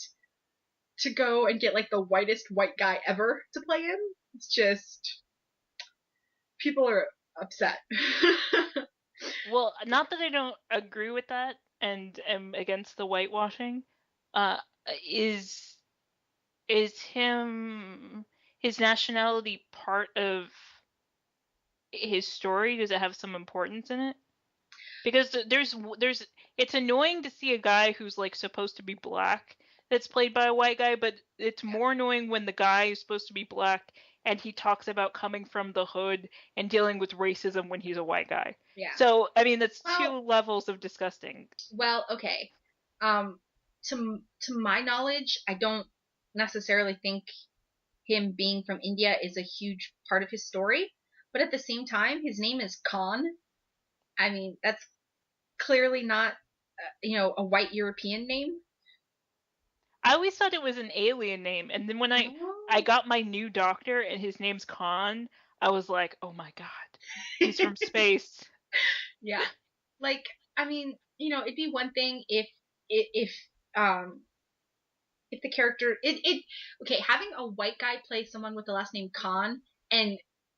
A: to go and get like the whitest white guy ever to play him, it's just people are upset.
B: Well, not that I don't agree with that and am against the whitewashing. Uh, is his nationality part of his story? Does it have some importance in it? Because there's it's annoying to see a guy who's like supposed to be black that's played by a white guy, but it's more annoying when the guy is supposed to be black and he talks about coming from the hood and dealing with racism when he's a white guy.
A: Yeah.
B: So, I mean, that's
A: Well,
B: 2 levels of disgusting.
A: Well, okay. Um, to my knowledge, I don't necessarily think him being from India is a huge part of his story. But at the same time, his name is Khan. I mean, that's clearly not, a white European name.
B: I always thought it was an alien name, and then when I
A: No.
B: got my new doctor and his name's Khan, I was like, oh my god, he's from space.
A: Yeah. Like, I mean, it'd be one thing if um if the character okay, having a white guy play someone with the last name Khan, and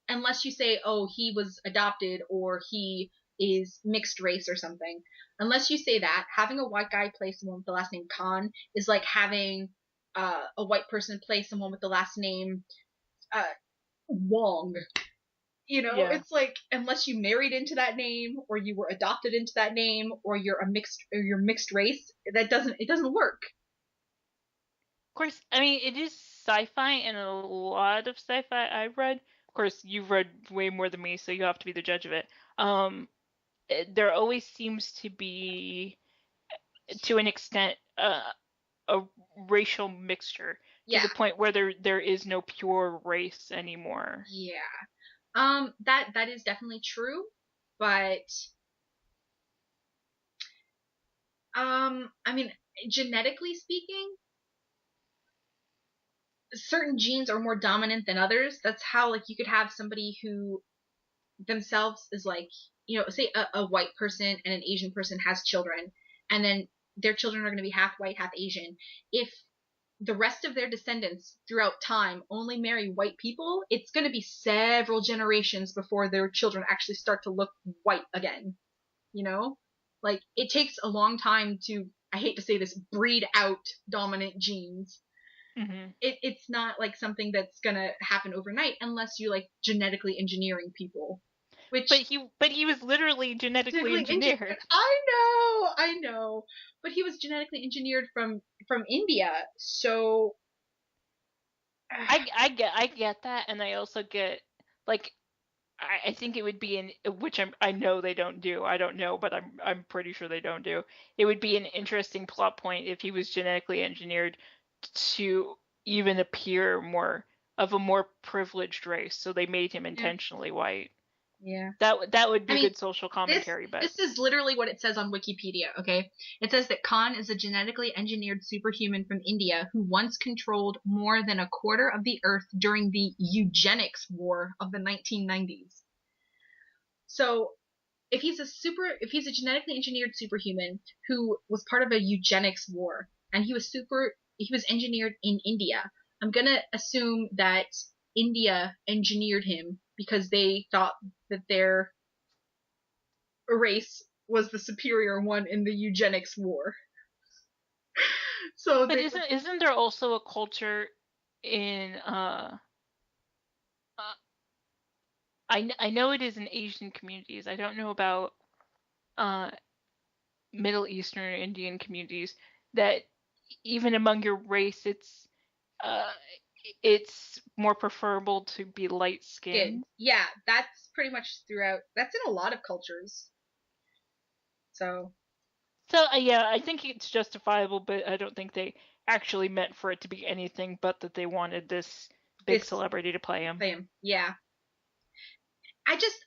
A: unless you say, oh, he was adopted or he is mixed race or something, unless you say that, having a white guy play someone with the last name Khan is like having a white person play someone with the last name uh, Wong.
B: Yeah.
A: It's like, unless you married into that name or you were adopted into that name or you're mixed race, it doesn't work.
B: Of course, I mean, it is sci-fi, and a lot of sci-fi I've read. Of course, you've read way more than me, so you have to be the judge of it. There always seems to be, to an extent, a racial mixture to
A: Yeah.
B: the point where there is no pure race anymore.
A: Yeah. That is definitely true, but I mean, genetically speaking, certain genes are more dominant than others. That's how, like, you could have somebody who themselves is like, say a white person and an Asian person has children, and then their children are going to be half white, half Asian. If the rest of their descendants throughout time only marry white people, it's going to be several generations before their children actually start to look white again. Like, it takes a long time to, I hate to say this, breed out dominant genes.
B: Mm-hmm.
A: It's not like something that's gonna happen overnight unless you like genetically engineering people. Which
B: But he was literally genetically engineered.
A: I know, but he was genetically engineered from India, so
B: I get that, and I also get, like, I think it would be which I know they don't do. I don't know, but I'm pretty sure they don't do. It would be an interesting plot point if he was genetically engineered to even appear more of a more privileged race, so they made him intentionally white.
A: yeah.
B: That would be
A: I mean,
B: good social commentary, but
A: this is literally what it says on Wikipedia, okay? It says that Khan is a genetically engineered superhuman from India who once controlled more than a quarter of the earth during the eugenics war of the 1990s. So, if he's a genetically engineered superhuman who was part of a eugenics war and he was engineered in India, I'm going to assume that India engineered him because they thought that their race was the superior one in the eugenics war. So
B: but isn't there also a culture in I know it is in Asian communities. I don't know about uh Middle Eastern or Indian communities that even among your race uh it's more preferable to be light skinned.
A: Yeah, that's pretty much throughout. That's in a lot of cultures. So
B: So yeah, I think it's justifiable, but I don't think they actually meant for it to be anything but that they wanted this big
A: this
B: celebrity to play him.
A: yeah.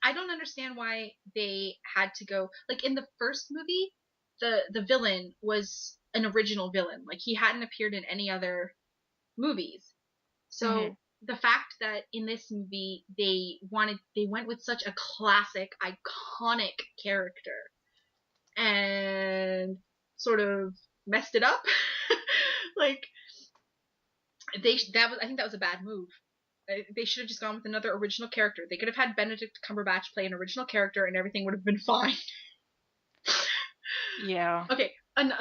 A: I don't understand why they had to go, like, in the first movie, the villain was an original villain. Like, he hadn't appeared in any other movies.
B: Mm-hmm.
A: So the fact that in this movie they went with such a classic, iconic character and sort of messed it up. Like, I think that was a bad move. They should have just gone with another original character. They could have had Benedict Cumberbatch play an original character and everything would have been fine.
B: Yeah.
A: Okay, and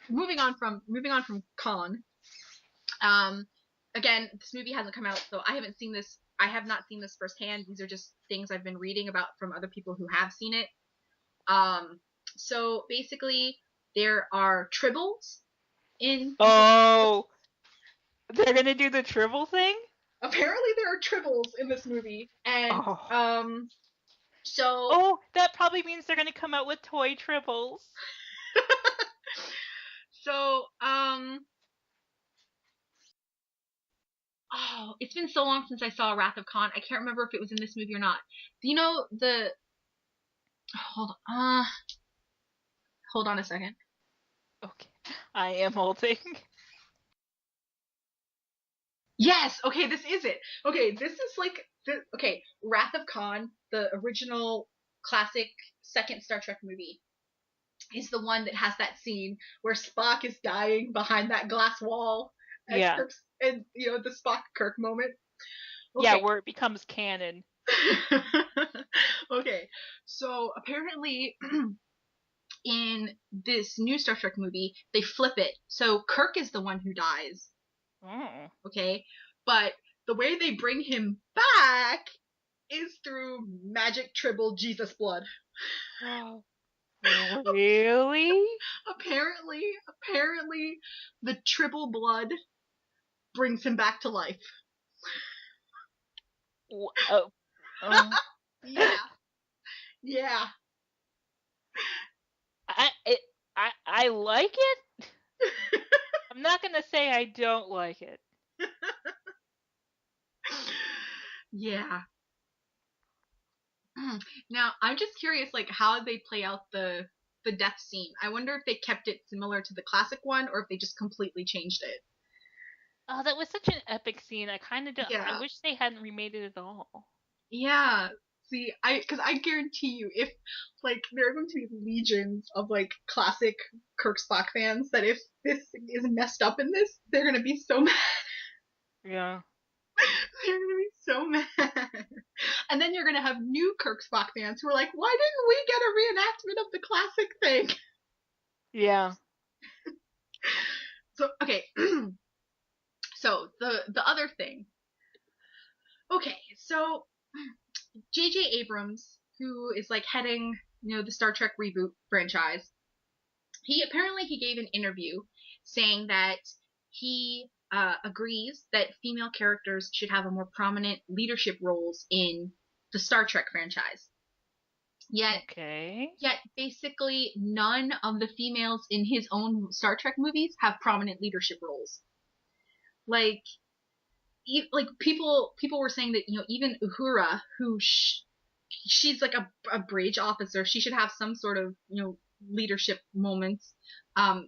A: moving on from Khan. Again, this movie hasn't come out, so I haven't seen this. I have not seen this firsthand. These are just things I've been reading about from other people who have seen it. So basically, there are tribbles in.
B: Oh, they're gonna do the Tribble thing?
A: Apparently tribbles in this movie, and
B: Oh.
A: so
B: Oh, that probably means they're gonna come out with toy tribbles.
A: so oh, it's been so long since I saw Wrath of Khan. I can't remember if it was in this movie or not. Do you know the? Hold on a second.
B: Okay, I am holding.
A: Yes. Okay, this is it. Okay, this is like okay, Wrath of Khan, the original classic second Star Trek movie, is the one that has that scene where Spock is dying behind that glass wall, and
B: Yeah.
A: Kirk's, and the Spock Kirk moment.
B: Yeah,
A: Okay.
B: where it becomes canon.
A: Okay. So apparently in this new Star Trek movie, they flip it. So Kirk is the one who dies.
B: Oh.
A: Okay? But the way they bring him back is through magic tribble Jesus blood.
B: Really?
A: Apparently the tribble blood brings him back to life.
B: Oh.
A: Yeah. Yeah.
B: I like it. I'm not gonna say I don't like it.
A: Yeah. Now, I'm just curious, like, how they play out the death scene. I wonder if they kept it similar to the classic one, or if they just completely changed it.
B: Oh, that was such an epic scene. I kind of I
A: Yeah.
B: wish they hadn't remade it at all.
A: Yeah. See, because I guarantee you, if like there are going to be legions of like classic Kirk Spock fans, that if this is messed up in this, they're gonna be so mad.
B: Yeah.
A: They're gonna be so mad. And then you're gonna have new Kirk Spock fans who are like, why didn't we get a reenactment of the classic thing?
B: Yeah.
A: So okay. So the other thing. Okay, so J.J. Abrams, who is like heading, the Star Trek reboot franchise, he gave an interview saying that he agrees that female characters should have a more prominent leadership roles in the Star Trek franchise.
B: Okay.
A: Yet basically none of the females in his own Star Trek movies have prominent leadership roles. Like people were saying that even Uhura, who she's like a bridge officer, she should have some sort of leadership moments. Um,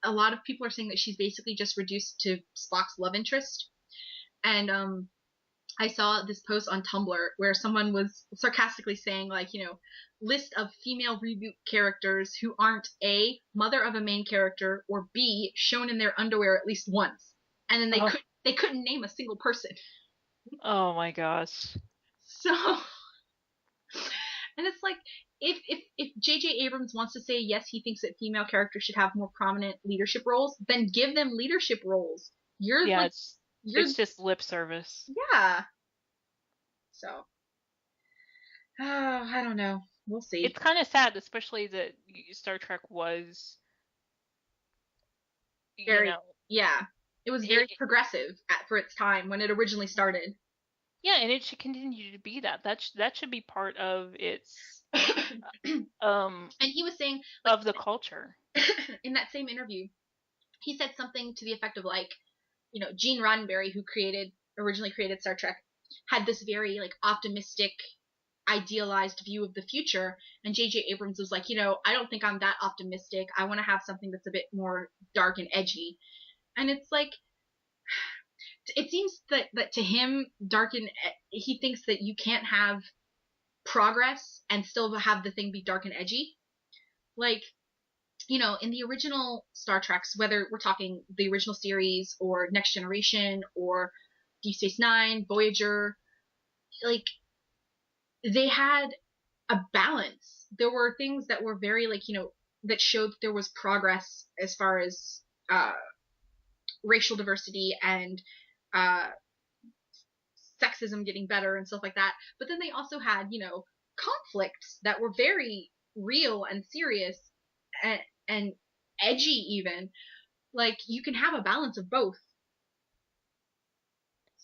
A: a lot of people are saying that she's basically just reduced to Spock's love interest. And I saw this post on Tumblr where someone was sarcastically saying, like, list of female reboot characters who aren't A, mother of a main character, or B, shown in their underwear at least once. And then
B: Oh.
A: they couldn't name a single person.
B: Oh my gosh.
A: So, and it's like, if J.J. Abrams wants to say yes, he thinks that female characters should have more prominent leadership roles, then give them leadership roles.
B: Yeah,
A: You're
B: it's just lip service.
A: yeah. So, I don't know. We'll see.
B: It's kind of sad, especially that Star Trek was,
A: Very, yeah. It was very progressive for its time when it originally started.
B: Yeah, and it should continue to be that. That should be part of its
A: and he was saying
B: of the culture.
A: In that same interview, he said something to the effect of like, Gene Roddenberry, who originally created Star Trek, had this very like optimistic, idealized view of the future, and J.J. Abrams was like, I don't think I'm that optimistic. I want to have something that's a bit more dark and edgy. And it's like, it seems that to him, he thinks that you can't have progress and still have the thing be dark and edgy. Like, in the original Star Treks, whether we're talking the original series or Next Generation or Deep Space Nine, Voyager, like, they had a balance. There were things that were very, like, that showed that there was progress as far as racial diversity and sexism getting better and stuff like that. But then they also had, conflicts that were very real and serious and edgy even. Like, you can have a balance of both.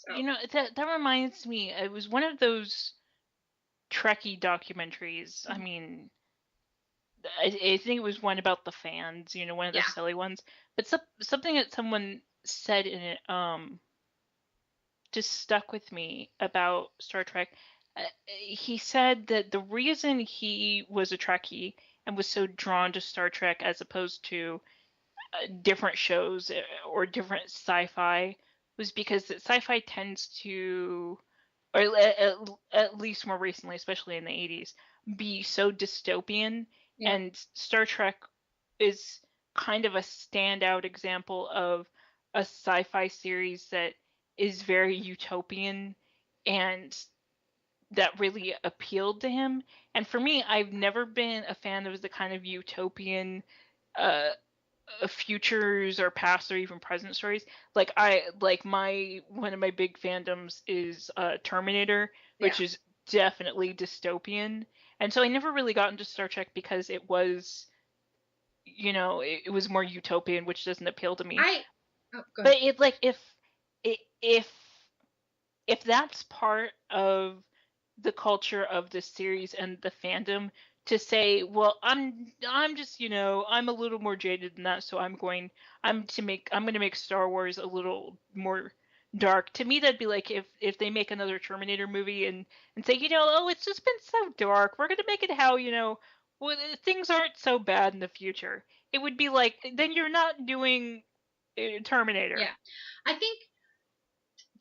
A: So
B: that reminds me. It was one of those Trekkie documentaries. I mean, I think it was one about the fans. One of those
A: yeah,
B: silly ones. But something that someone said in it just stuck with me about Star Trek. He said that the reason he was a Trekkie and was so drawn to Star Trek as opposed to different shows or different sci-fi was because sci-fi tends to, or at least more recently, especially in the 80s, be so dystopian,
A: yeah,
B: and Star Trek is kind of a standout example of a sci-fi series that is very utopian and that really appealed to him. And for me, I've never been a fan of the kind of utopian uh, futures or past or even present stories. My one of my big fandoms is Terminator,
A: yeah.
B: which is definitely dystopian. And so I never really got into Star Trek because it was, it was more utopian, which doesn't appeal to me.
A: I oh, go
B: But
A: ahead.
B: it like if that's part of the culture of the series and the fandom, to say, well, I'm just, I'm a little more jaded than that, so I'm going to make Star Wars a little more dark. To me, that'd be like if they make another Terminator movie and say, oh, it's just been so dark. We're going to make it how, well, things aren't so bad in the future. It would be like, then you're not doing Terminator.
A: Yeah, I think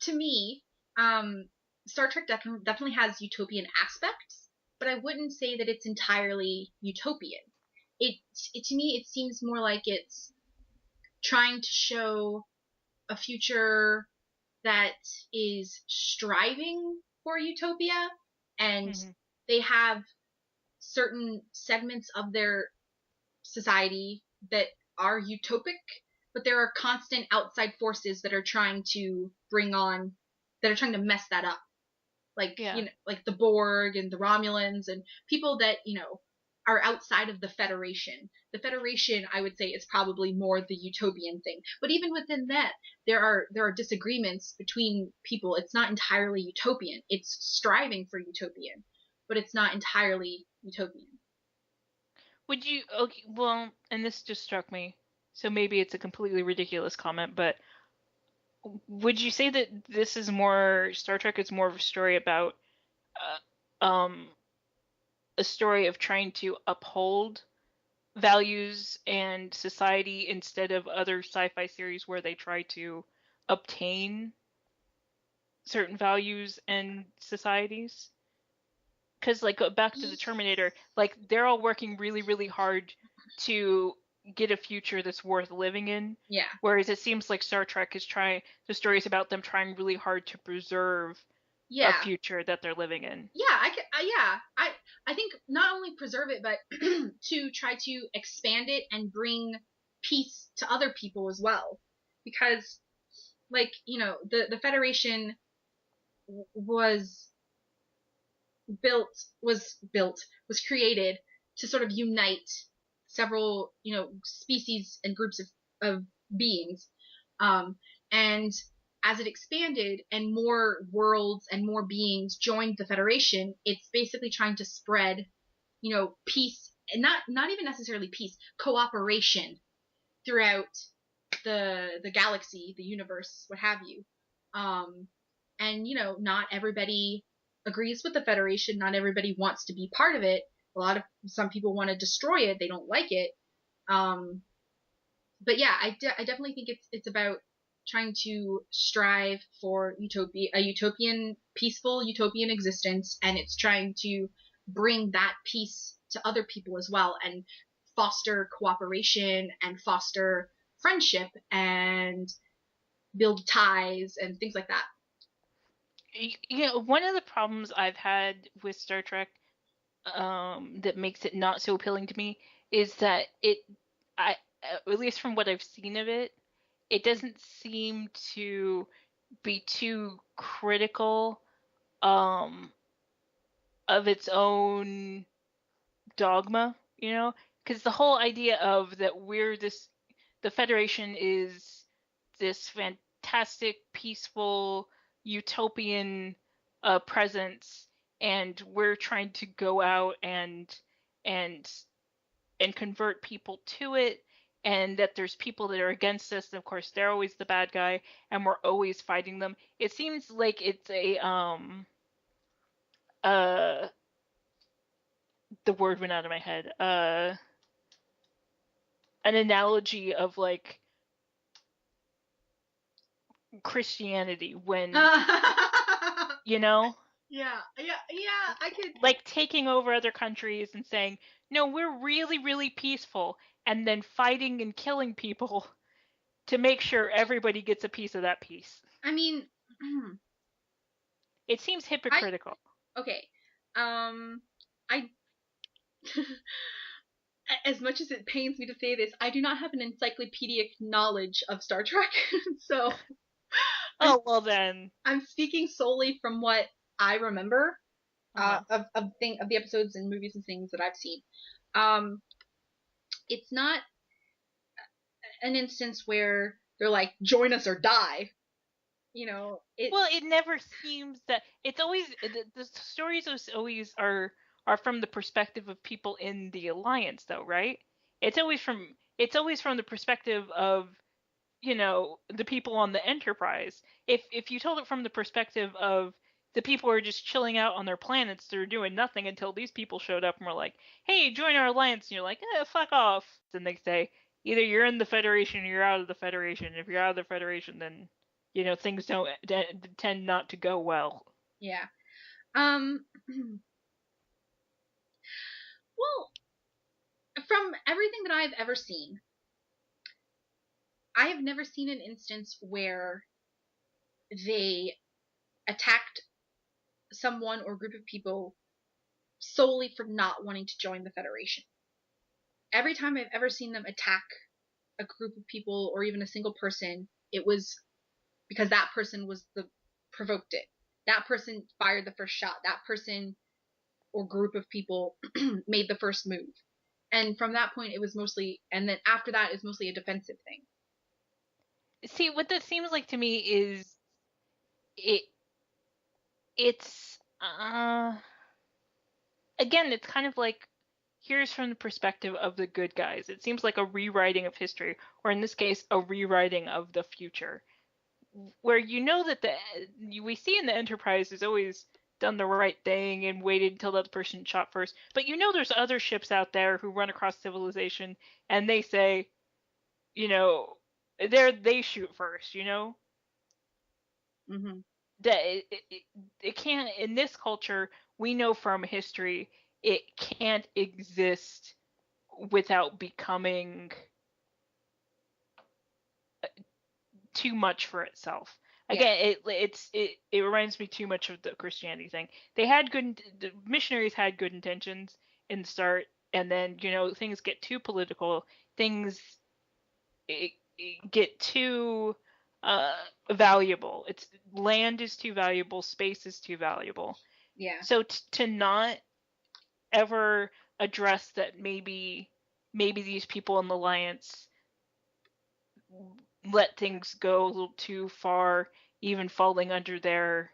A: to me, um, Star Trek definitely has utopian aspects, but I wouldn't say that it's entirely utopian. It, it to me, it seems more like it's trying to show a future that is striving for utopia, and
B: Hmm.
A: they have certain segments of their society that are utopic, but there are constant outside forces that are trying to mess that up. Like,
B: Yeah.
A: like the Borg and the Romulans and people that, are outside of the Federation. The Federation, I would say, is probably more the utopian thing. But even within that, there are disagreements between people. It's not entirely utopian. It's striving for utopian, but it's not entirely utopian.
B: Would you, okay, well, and this just struck me, so maybe it's a completely ridiculous comment, but would you say that Star Trek is more of a story about, a story of trying to uphold values and society instead of other sci-fi series where they try to obtain certain values and societies? Because like back to the Terminator, like they're all working really, really hard to get a future that's worth living in.
A: Yeah.
B: Whereas it seems like Star Trek is trying, the story is about them trying really hard to preserve a
A: Yeah.
B: future that they're living in.
A: Yeah, I think not only preserve it, but to try to expand it and bring peace to other people as well, because like the Federation was was created to sort of unite several species and groups of beings, um, and as it expanded and more worlds and more beings joined the Federation, it's basically trying to spread peace, and not even necessarily peace, cooperation throughout the galaxy, the universe, what have you. Um, and not everybody agrees with the Federation. Not everybody wants to be part of it. Some people want to destroy it. They don't like it. Um, but yeah, I definitely think it's about trying to strive for a utopian, peaceful utopian existence, and it's trying to bring that peace to other people as well, and foster cooperation and foster friendship and build ties and things like that.
B: One of the problems I've had with Star Trek, that makes it not so appealing to me, is that I, at least from what I've seen of it, it doesn't seem to be too critical, um, of its own dogma, because the whole idea of that the Federation is this fantastic, peaceful utopian presence, and we're trying to go out and convert people to it, and that there's people that are against us, and of course they're always the bad guy, and we're always fighting them. It seems like it's a uh the word went out of my head. An analogy of like Christianity when you know,
A: Yeah, I could.
B: like taking over other countries and saying, "No, we're really really peaceful," and then fighting and killing people to make sure everybody gets a piece of that peace.
A: I mean,
B: It seems hypocritical.
A: okay. I as much as it pains me to say this, I do not have an encyclopedic knowledge of Star Trek, so
B: Oh, well then.
A: I'm speaking solely from what I remember
B: Uh-huh.
A: of the episodes and movies and things that I've seen. Um, it's not an instance where they're like, join us or die. You know,
B: Well, it never seems that it's always the stories always are from the perspective of people in the alliance, though, right? It's always from the perspective of, the people on the Enterprise. If you told it from the perspective of the people who are just chilling out on their planets, they're doing nothing until these people showed up and were like, "Hey, join our alliance," and you're like, "Fuck off." Then they say, either you're in the Federation or you're out of the Federation. If you're out of the Federation, then things don't tend not to go well.
A: yeah. Um, well, from everything that I've ever seen, I have never seen an instance where they attacked someone or group of people solely for not wanting to join the Federation. Every time I've ever seen them attack a group of people or even a single person, it was because that person was the provoked it. That person fired the first shot. That person or group of people made the first move. And from that point, it was mostly, and then after that, it's mostly a defensive thing.
B: See, what that seems like to me is it. It's again, it's kind of like, here's from the perspective of the good guys. It seems like a rewriting of history, or in this case, a rewriting of the future, where that we see in the Enterprise has always done the right thing and waited until that person shot first. But there's other ships out there who run across civilization and they say, they shoot first.
A: Mm-hmm.
B: That it can't, in this culture, we know from history, it can't exist without becoming too much for itself.
A: Yeah.
B: Again, it reminds me too much of the Christianity thing. The missionaries had good intentions in the start, and then things get too political, things get too valuable. It's land is too valuable, space is too valuable.
A: Yeah.
B: So to not ever address that maybe these in the alliance let things go a little too far, even falling under their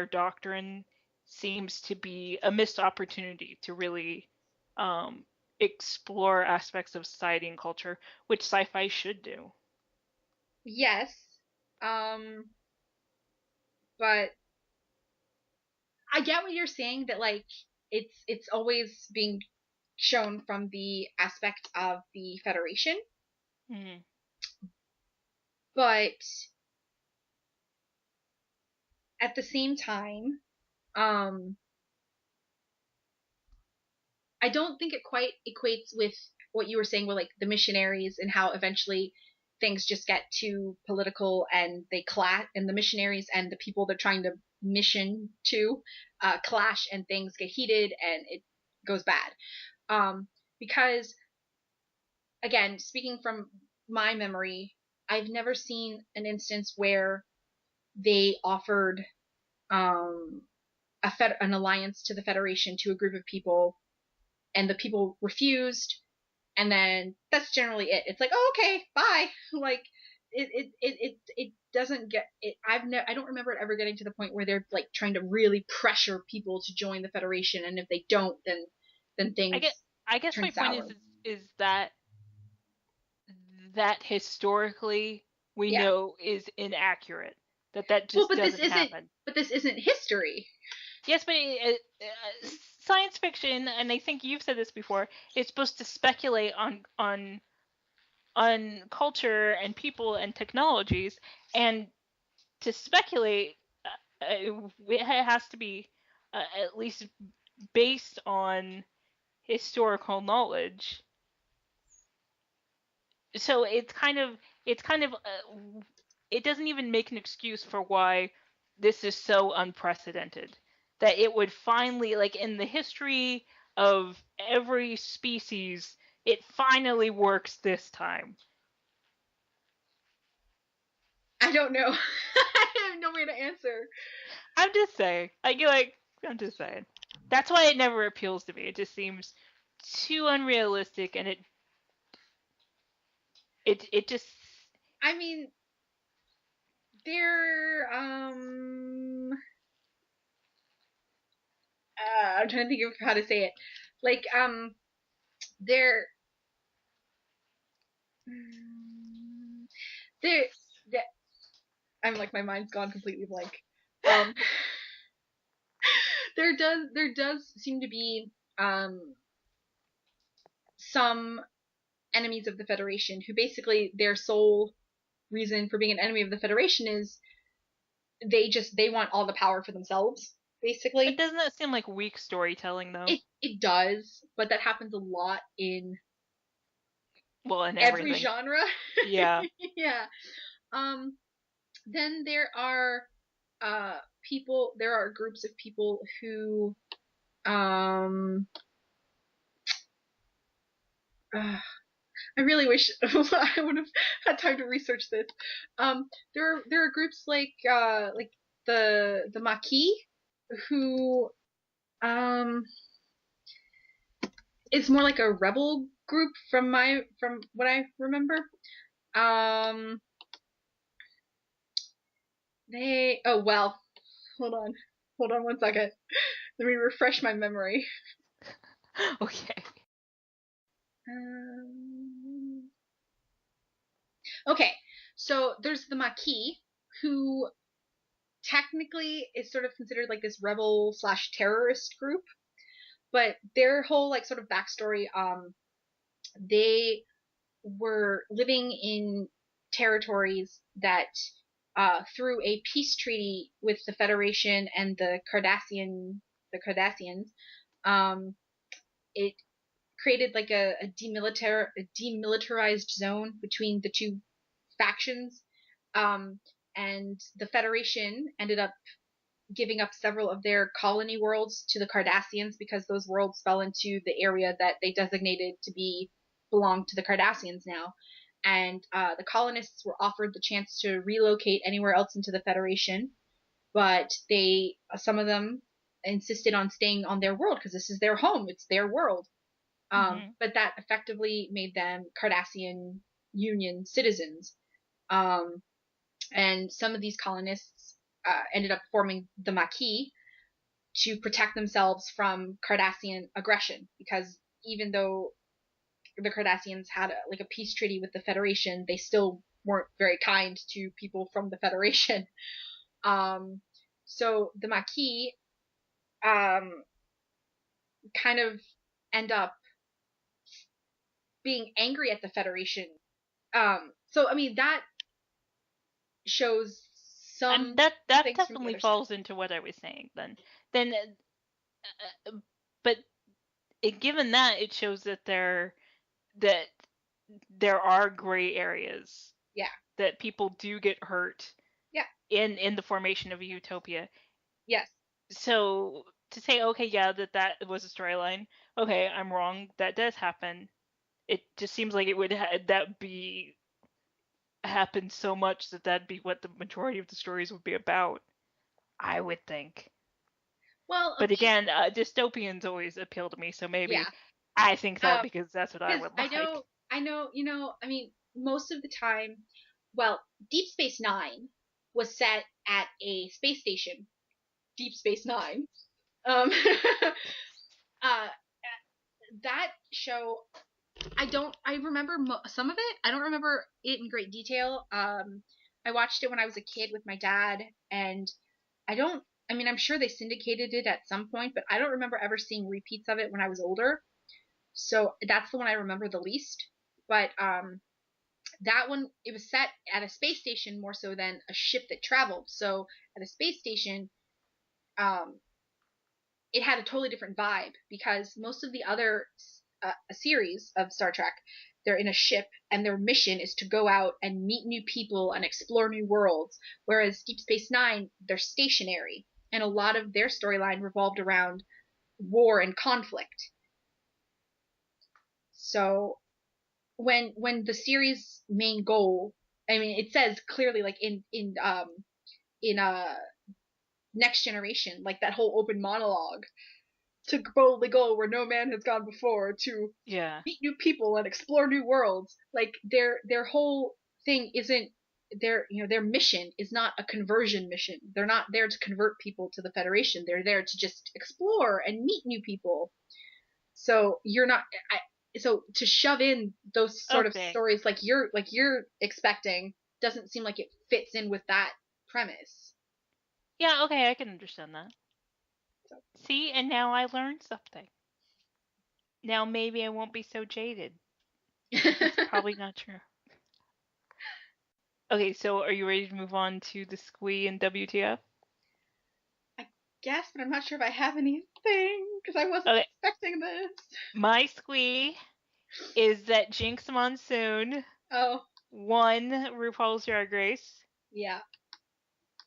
B: doctrine, seems to be a missed opportunity to really explore aspects of society and culture, which sci-fi should do.
A: Yes. Um, but I get what you're saying that like it's always being shown from the aspect of the Federation,
B: Mm.
A: but at the same time, um, I don't think it quite equates with what you were saying with like the missionaries and how eventually things just get too political and they clash, and the missionaries and the people they're trying to mission to clash, and things get heated and it goes bad. Because again, speaking from my memory, I've never seen an instance where they offered um, an alliance to the Federation to a group of people, and the people refused, and then that's generally it. It's like, oh, okay, bye. Like it doesn't get it. I don't remember it ever getting to the point where they're like trying to really pressure people to join the Federation, and if they don't, then things
B: I guess
A: turn
B: my point
A: sour.
B: is that historically we
A: Yeah.
B: know is inaccurate. That
A: Well,
B: just doesn't happen.
A: But this isn't history.
B: Yes, but science fiction, and I think you've said this before, it's supposed to speculate on culture and people and technologies, and to speculate, it has to be at least based on historical knowledge. So it's kind of it doesn't even make an excuse for why this is so unprecedented, that it would finally, like in the history of every species, it finally works this time.
A: I don't know. I have no way to answer.
B: I'm just saying. I'm just saying. That's why it never appeals to me. It just seems too unrealistic, and it just.
A: I mean, they're I'm trying to think of how to say it. Like they're they're, they're I'm like, my mind's gone completely blank. Um, there does seem to be some enemies of the Federation who basically their sole reason for being an enemy of the Federation is they want all the power for themselves, basically.
B: Doesn't that seem like weak storytelling, though?
A: It does, but that happens a lot in
B: In
A: every
B: everything.
A: genre.
B: Yeah.
A: Yeah. Then there are people. There are groups of people who I really wish I would have had time to research this. There are groups like the Maquis who it's more like a rebel group from what I remember. Um, they hold on hold on 1 second. Let me refresh my memory.
B: Okay.
A: Okay, so there's the Maquis, who technically is sort of considered like this rebel slash terrorist group, but their whole like sort of backstory, they were living in territories that through a peace treaty with the Federation and the Cardassians, it created like a demilitarized zone between the two factions, and the Federation ended up giving up several of their colony worlds to the Cardassians because those worlds fell into the area that they designated to be belong to the Cardassians now. And the colonists were offered the chance to relocate anywhere else into the Federation, but some of them insisted on staying on their world because this is their home, it's their world. But that effectively made them Cardassian Union citizens. And some of these colonists ended up forming the Maquis to protect themselves from Cardassian aggression, because even though the Cardassians had a peace treaty with the Federation, they still weren't very kind to people from the Federation. So the Maquis kind of end up being angry at the Federation. So I mean that shows some
B: that
A: things from the
B: definitely
A: other stuff.
B: falls into what I was saying. Then, but given that, it shows that there are gray areas.
A: Yeah.
B: That people do get hurt.
A: Yeah.
B: In the formation of a utopia.
A: Yes.
B: So to say, okay, yeah, that was a storyline. Okay, I'm wrong. That does happen. It just seems like it would happen so much that'd be what the majority of the stories would be about, I would think.
A: Well,
B: but again, dystopians always appeal to me, so maybe
A: yeah.
B: I think that because that's what I would like.
A: I know, I mean, most of the time, well, Deep Space Nine was set at a space station, Deep Space Nine. Um, that show, I remember some of it. I don't remember it in great detail. I watched it when I was a kid with my dad, and I'm sure they syndicated it at some point, but I don't remember ever seeing repeats of it when I was older. So that's the one I remember the least. But that one, it was set at a space station more so than a ship that traveled. So at a space station, um, it had a totally different vibe because most of the other series of Star Trek, they're in a ship and their mission is to go out and meet new people and explore new worlds. Whereas Deep Space Nine, they're stationary, and a lot of their storyline revolved around war and conflict. So when the series' main goal, I mean, it says clearly, like in Next Generation, like that whole open monologue, to boldly go where no man has gone before, to meet new people and explore new worlds. Like their whole thing isn't their mission is not a conversion mission. They're not there to convert people to the Federation. They're there to just explore and meet new people. So you're not. So to shove in those sort of stories like you're expecting doesn't seem like it fits in with that premise.
B: Yeah, okay, I can understand that. So. See, and now I learned something. Now maybe I won't be so jaded. It's probably not true. Okay, so are you ready to move on to the Squee and WTF?
A: I guess, but I'm not sure if I have anything because I wasn't expecting this.
B: My Squee is that Jinx Monsoon won RuPaul's Drag Race.
A: Yeah.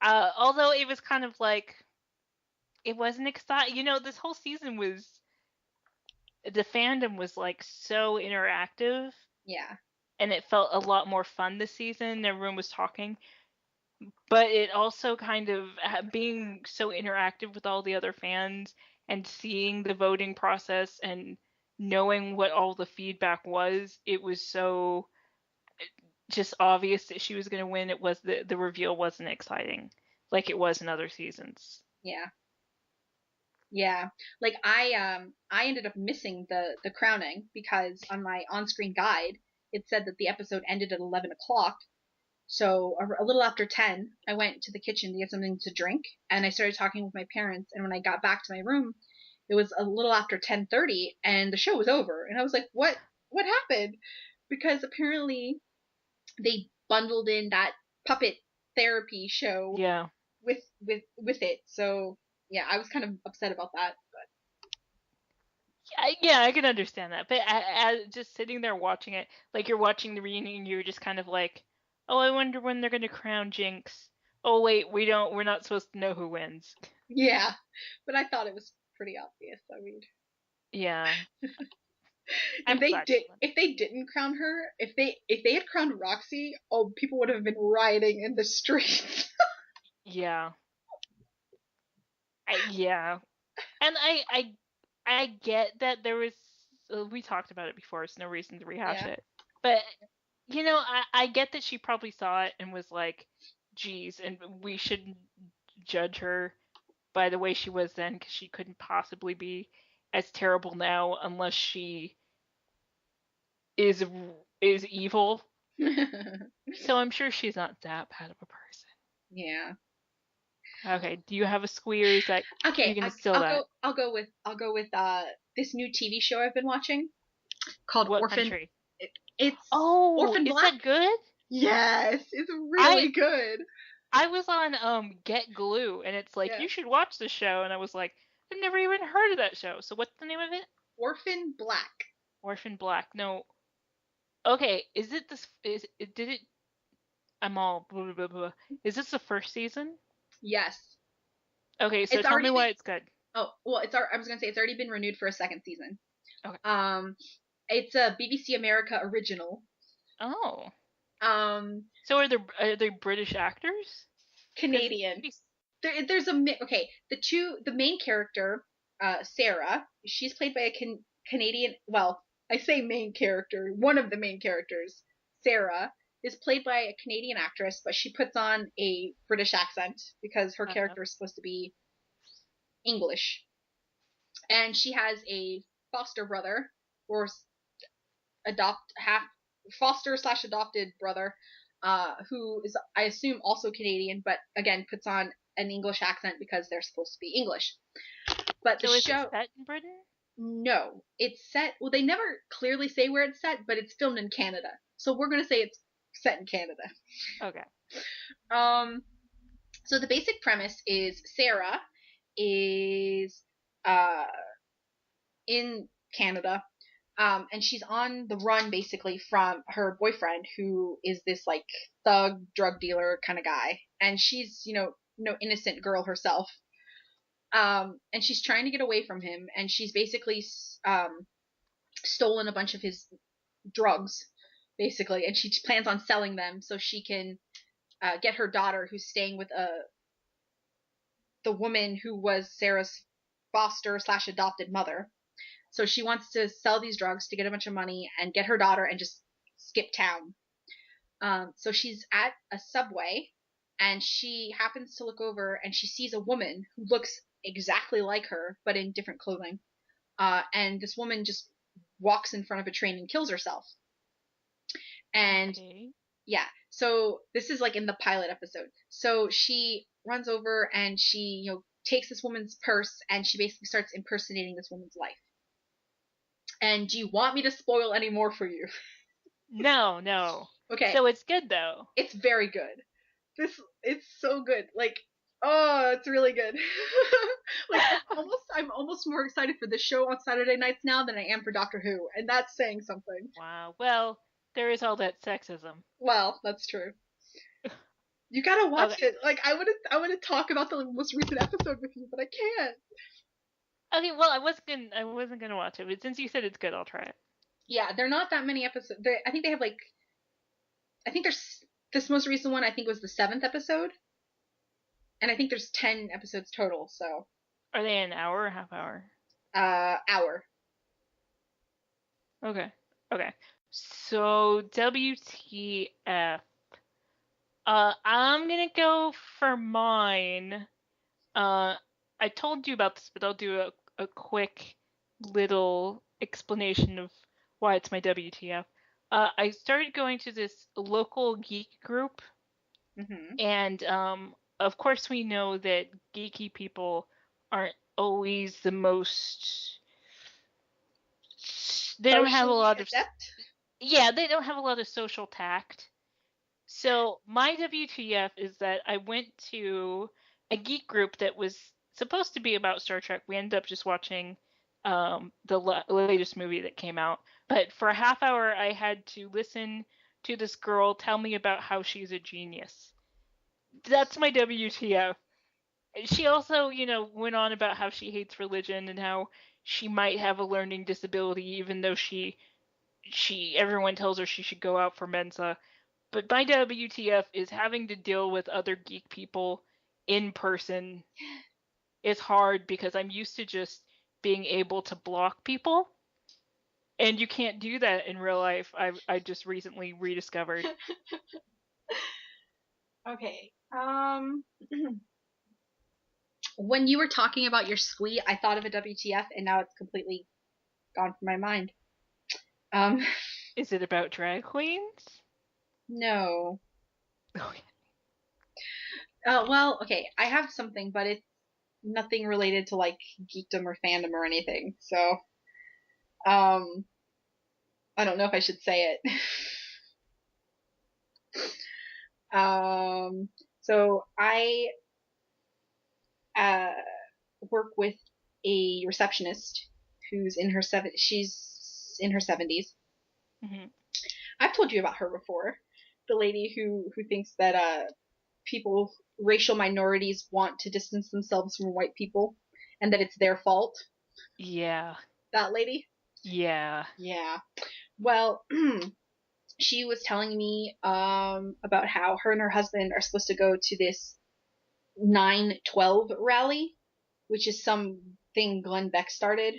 B: Although it was kind of like, it wasn't exciting. You know, this whole season was, the fandom was like so interactive.
A: Yeah.
B: And it felt a lot more fun this season. Everyone was talking. But it also kind of, being so interactive with all the other fans and seeing the voting process and knowing what all the feedback was, it was so just obvious that she was going to win. It was the reveal wasn't exciting like it was in other seasons.
A: Yeah. Yeah. Like I ended up missing the crowning because on my on-screen guide it said that the episode ended at 11 o'clock. So a little after 10, I went to the kitchen to get something to drink, and I started talking with my parents. And when I got back to my room, it was a little after 10:30, and the show was over. And I was like, "What happened?" Because apparently they bundled in that puppet therapy show with it. So yeah, I was kind of upset about that. But
B: yeah, I can understand that. But as just sitting there watching it, like you're watching the reunion, you're just kind of like, oh, I wonder when they're gonna crown Jinx. Oh wait, we're not supposed to know who wins.
A: Yeah, but I thought it was pretty obvious. I mean,
B: yeah.
A: If they didn't crown her, if they had crowned Roxy, people would have been rioting in the streets.
B: Yeah. Yeah. And I get that there was, we talked about it before, it's no reason to rehash it. But you know, I get that she probably saw it and was like, geez, and we shouldn't judge her by the way she was then, because she couldn't possibly be as terrible now unless she is evil. So I'm sure she's not that bad of a person.
A: Yeah.
B: Okay. Do you have a squee, or is that
A: okay? I'll go with this new TV show I've been watching called Orphan.
B: Country?
A: It's
B: Orphan Black. Is that good?
A: Yes, it's really good.
B: I was on Get Glue, and it's like, you should watch the show, and I was like, I've never even heard of that show. So what's the name of it?
A: Orphan Black.
B: Orphan Black. No. Okay, is it this? Did it? I'm all blah, blah, blah. Is this the first season?
A: Yes.
B: Okay, so tell me why it's good.
A: Oh, well, I was gonna say it's already been renewed for a second season.
B: Okay.
A: It's a BBC America original.
B: Oh. So are they British actors?
A: Canadian. There's a okay. The main character, Sarah, she's played by a Canadian. Well, I say main character. One of the main characters, Sarah. is played by a Canadian actress, but she puts on a British accent because her character is supposed to be English. And she has a foster brother, or foster/adopted brother, who is, I assume, also Canadian, but again puts on an English accent because they're supposed to be English. But
B: so is it set in Britain?
A: No, it's set. Well, they never clearly say where it's set, but it's filmed in Canada, so we're gonna say it's set in Canada.
B: Okay.
A: So the basic premise is Sarah is in Canada, and she's on the run basically from her boyfriend, who is this like thug drug dealer kind of guy, and she's no innocent girl herself, and she's trying to get away from him, and she's basically stolen a bunch of his drugs basically, and she plans on selling them so she can get her daughter, who's staying with the woman who was Sarah's foster/adopted mother. So she wants to sell these drugs to get a bunch of money and get her daughter and just skip town. So she's at a Subway, and she happens to look over and she sees a woman who looks exactly like her but in different clothing. And this woman just walks in front of a train and kills herself. And yeah, so this is like in the pilot episode. So she runs over and she takes this woman's purse, and she basically starts impersonating this woman's life. And do you want me to spoil any more for you?
B: No.
A: Okay.
B: So it's good though.
A: It's very good. It's so good. Like, oh, it's really good. Like, I'm almost more excited for this show on Saturday nights now than I am for Doctor Who, and that's saying something.
B: Wow. Well, there is all that sexism.
A: Well, that's true. You gotta watch it. Like, I want to talk about the most recent episode with you, but I can't.
B: Okay, well, I wasn't gonna watch it, but since you said it's good, I'll try it.
A: Yeah, they're not that many episodes. I think they have like, I think there's this most recent one. I think was the 7th episode, and I think there's 10 episodes total. So.
B: Are they an hour or half hour?
A: Hour.
B: Okay. So WTF. I'm gonna go for mine. I told you about this, but I'll do a quick little explanation of why it's my WTF. I started going to this local geek group, and of course we know that geeky people aren't always the most. They don't have a lot of. Yeah, they don't have a lot of social tact. So my WTF is that I went to a geek group that was supposed to be about Star Trek. We ended up just watching the latest movie that came out. But for a half hour, I had to listen to this girl tell me about how she's a genius. That's my WTF. She also, went on about how she hates religion and how she might have a learning disability, even though everyone tells her she should go out for Mensa. But my WTF is having to deal with other geek people in person. It's hard because I'm used to just being able to block people, and you can't do that in real life. I just recently rediscovered.
A: Okay. When you were talking about your Squee, I thought of a WTF, and now it's completely gone from my mind.
B: Is it about drag queens?
A: No.
B: Okay.
A: Well, okay. I have something, but it's nothing related to like geekdom or fandom or anything. So, I don't know if I should say it. So I work with a receptionist who's in her she's in her 70s.
B: Mm-hmm.
A: I've told you about her before. The lady who thinks that racial minorities want to distance themselves from white people and that it's their fault.
B: Yeah.
A: That lady?
B: Yeah.
A: Yeah. Well, she was telling me about how her and her husband are supposed to go to this 9/12 rally, which is something Glenn Beck started.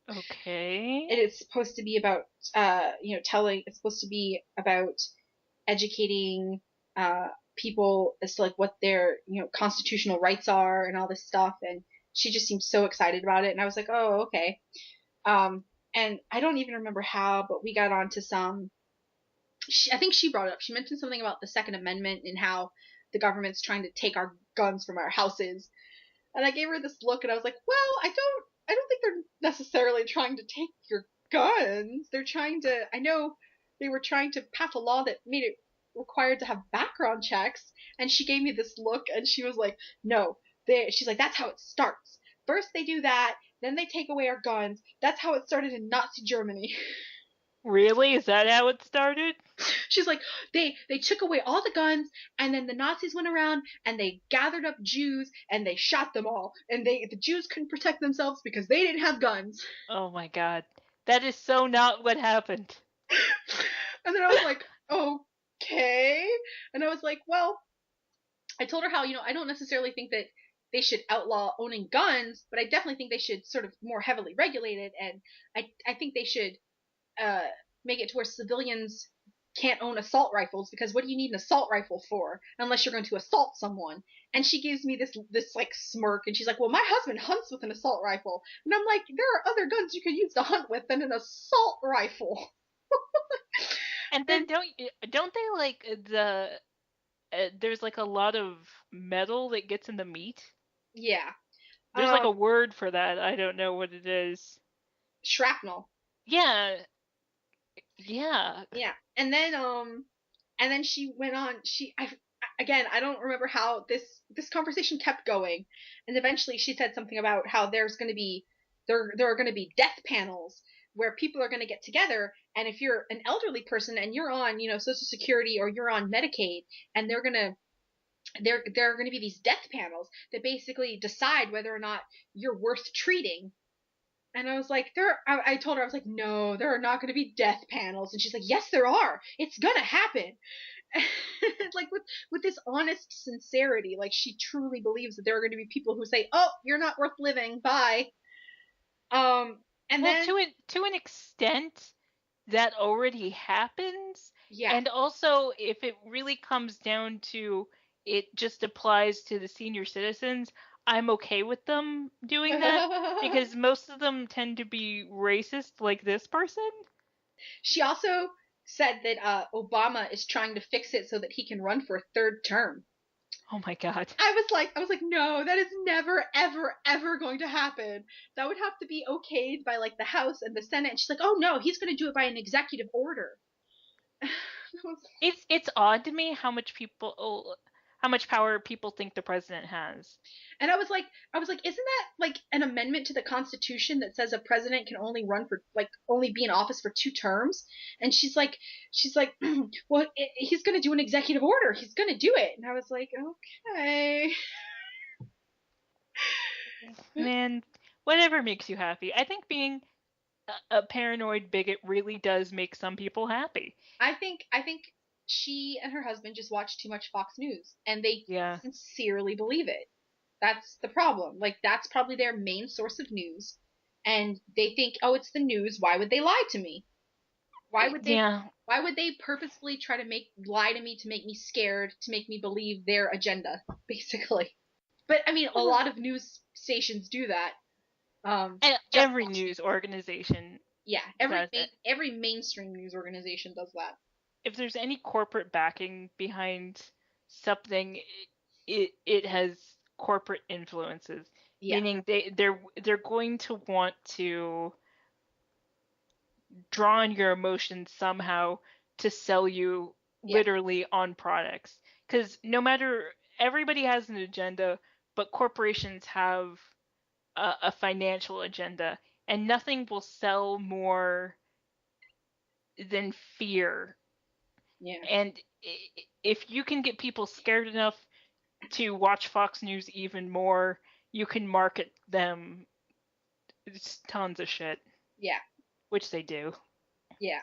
B: Okay.
A: And it's supposed to be about, it's supposed to be about educating people as to like what their constitutional rights are and all this stuff, and she just seemed so excited about it, and I was like, oh, okay. And I don't even remember how, but we got onto some. I think she brought it up. She mentioned something about the Second Amendment and how the government's trying to take our guns from our houses. And I gave her this look, and I was like, well, I don't think they're necessarily trying to take your guns. They're trying to. I know they were trying to pass a law that made it required to have background checks. And she gave me this look, and she was like, no, she's like, that's how it starts. First they do that, then they take away our guns. That's how it started in Nazi Germany.
B: Really? Is that how it started?
A: She's like, they took away all the guns, and then the Nazis went around and they gathered up Jews and they shot them all, and the Jews couldn't protect themselves because they didn't have guns.
B: Oh my god. That is so not what happened.
A: And then I was like, okay. And I was like, well, I told her how, I don't necessarily think that they should outlaw owning guns, but I definitely think they should sort of more heavily regulate it, and I think they should make it to where civilians can't own assault rifles, because what do you need an assault rifle for unless you're going to assault someone? And she gives me this like smirk, and she's like, well, my husband hunts with an assault rifle. And I'm like, there are other guns you could use to hunt with than an assault rifle.
B: And then don't they like there's like a lot of metal that gets in the meat?
A: Yeah.
B: There's like a word for that. I don't know what it is.
A: Shrapnel.
B: Yeah. Yeah.
A: Yeah. And then she went on. I don't remember how this conversation kept going, and eventually she said something about how there are going to be death panels where people are going to get together, and if you're an elderly person and you're on Social Security or you're on Medicaid, and there are going to be these death panels that basically decide whether or not you're worth treating. And I was like, I told her, I was like, no, there are not going to be death panels. And she's like, yes, there are. It's going to happen. Like with this honest sincerity, like she truly believes that there are going to be people who say, oh, you're not worth living. Bye. And
B: well,
A: then
B: to an extent, that already happens.
A: yeah.
B: And also, if it really comes down to it just applies to the senior citizens, I'm okay with them doing that because most of them tend to be racist like this person.
A: She also said that Obama is trying to fix it so that he can run for a third term.
B: Oh my god.
A: I was like, no, that is never, ever, ever going to happen. That would have to be okayed by like the House and the Senate. And she's like, oh no, he's going to do it by an executive order.
B: It's odd to me how much power people think the president has.
A: And I was like, isn't that like an amendment to the Constitution that says a president can only only be in office for 2 terms? And she's like, well, he's going to do an executive order. He's going to do it. And I was like, okay.
B: Man, whatever makes you happy. I think being a paranoid bigot really does make some people happy.
A: I think she and her husband just watch too much Fox News, and they sincerely believe it. That's the problem. Like, that's probably their main source of news, and they think, oh, it's the news. Why would they lie to me? Why would they?
B: Yeah.
A: Why would they purposefully try to lie to me, to make me scared, to make me believe their agenda, basically? But I mean, a lot of news stations do that.
B: Every news organization.
A: Yeah, every mainstream news organization does that.
B: If there's any corporate backing behind something, it has corporate influences. Yeah. Meaning they're going to want to draw on your emotions somehow to sell you literally on products. Because no matter, everybody has an agenda, but corporations have a financial agenda, and nothing will sell more than fear.
A: Yeah.
B: And if you can get people scared enough to watch Fox News even more, you can market them tons of shit.
A: Yeah.
B: Which they do.
A: Yeah.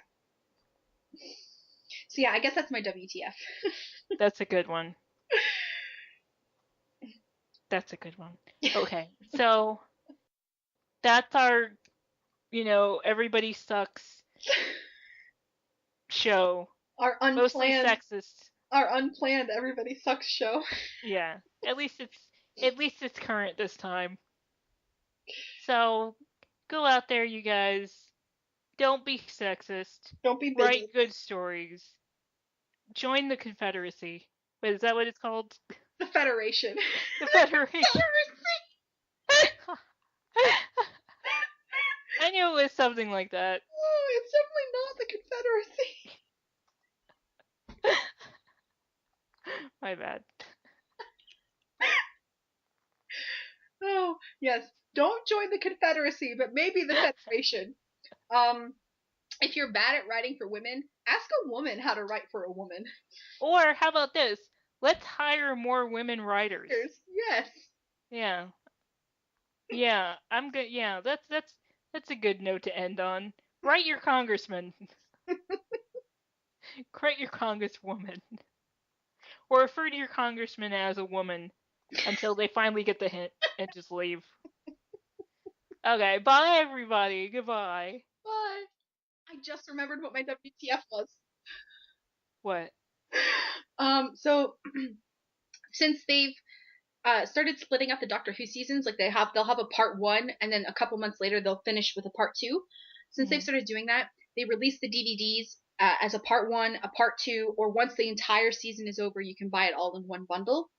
A: So yeah, I guess that's my WTF.
B: That's a good one. That's a good one. Okay, so that's our, everybody sucks show
A: Our
B: Mostly
A: unplanned,
B: sexist.
A: Everybody Sucks show.
B: Yeah. At least it's current this time. So go out there, you guys. Don't be sexist.
A: Don't be
B: Write
A: bigots.
B: good stories. Join the Confederacy. Wait, is that what it's called?
A: The Federation.
B: The Federation. I knew it was something like that.
A: Oh, it's definitely not the Confederacy.
B: My bad.
A: Oh, yes. Don't join the Confederacy, but maybe the Federation. If you're bad at writing for women, ask a woman how to write for a woman.
B: Or how about this? Let's hire more women writers.
A: Yes.
B: Yeah. Yeah, I'm good. Yeah, that's a good note to end on. Write your congressman. Write your congresswoman. Or refer to your congressman as a woman until they finally get the hint and just leave. Okay, bye everybody. Goodbye.
A: Bye. I just remembered what my WTF was.
B: What?
A: So since they've started splitting up the Doctor Who seasons, like they'll have a part 1, and then a couple months later they'll finish with a part 2. Since they've started doing that, they release the DVDs as a part 1, a part 2, or once the entire season is over, you can buy it all in one bundle.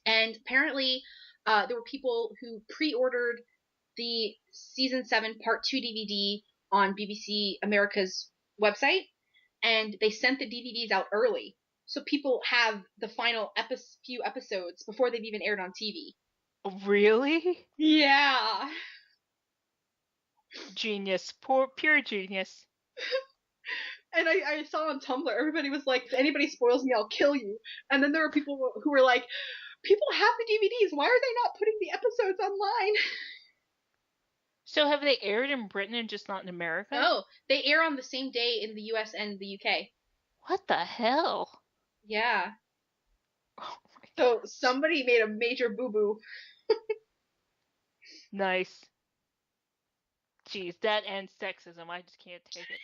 A: And apparently, there were people who pre-ordered the season 7 part 2 DVD on BBC America's website, and they sent the DVDs out early, so people have the final few episodes before they've even aired on TV.
B: Really?
A: Yeah.
B: Genius. Pure genius.
A: And I saw on Tumblr, everybody was like, if anybody spoils me, I'll kill you. And then there were people who were like, people have the DVDs, why are they not putting the episodes online?
B: So have they aired in Britain and just not in America?
A: No, they air on the same day in the US and the UK.
B: What the hell?
A: Yeah.
B: Oh my
A: So
B: god.
A: somebody made a major boo-boo.
B: Nice. Jeez, that ends sexism. I just can't take it.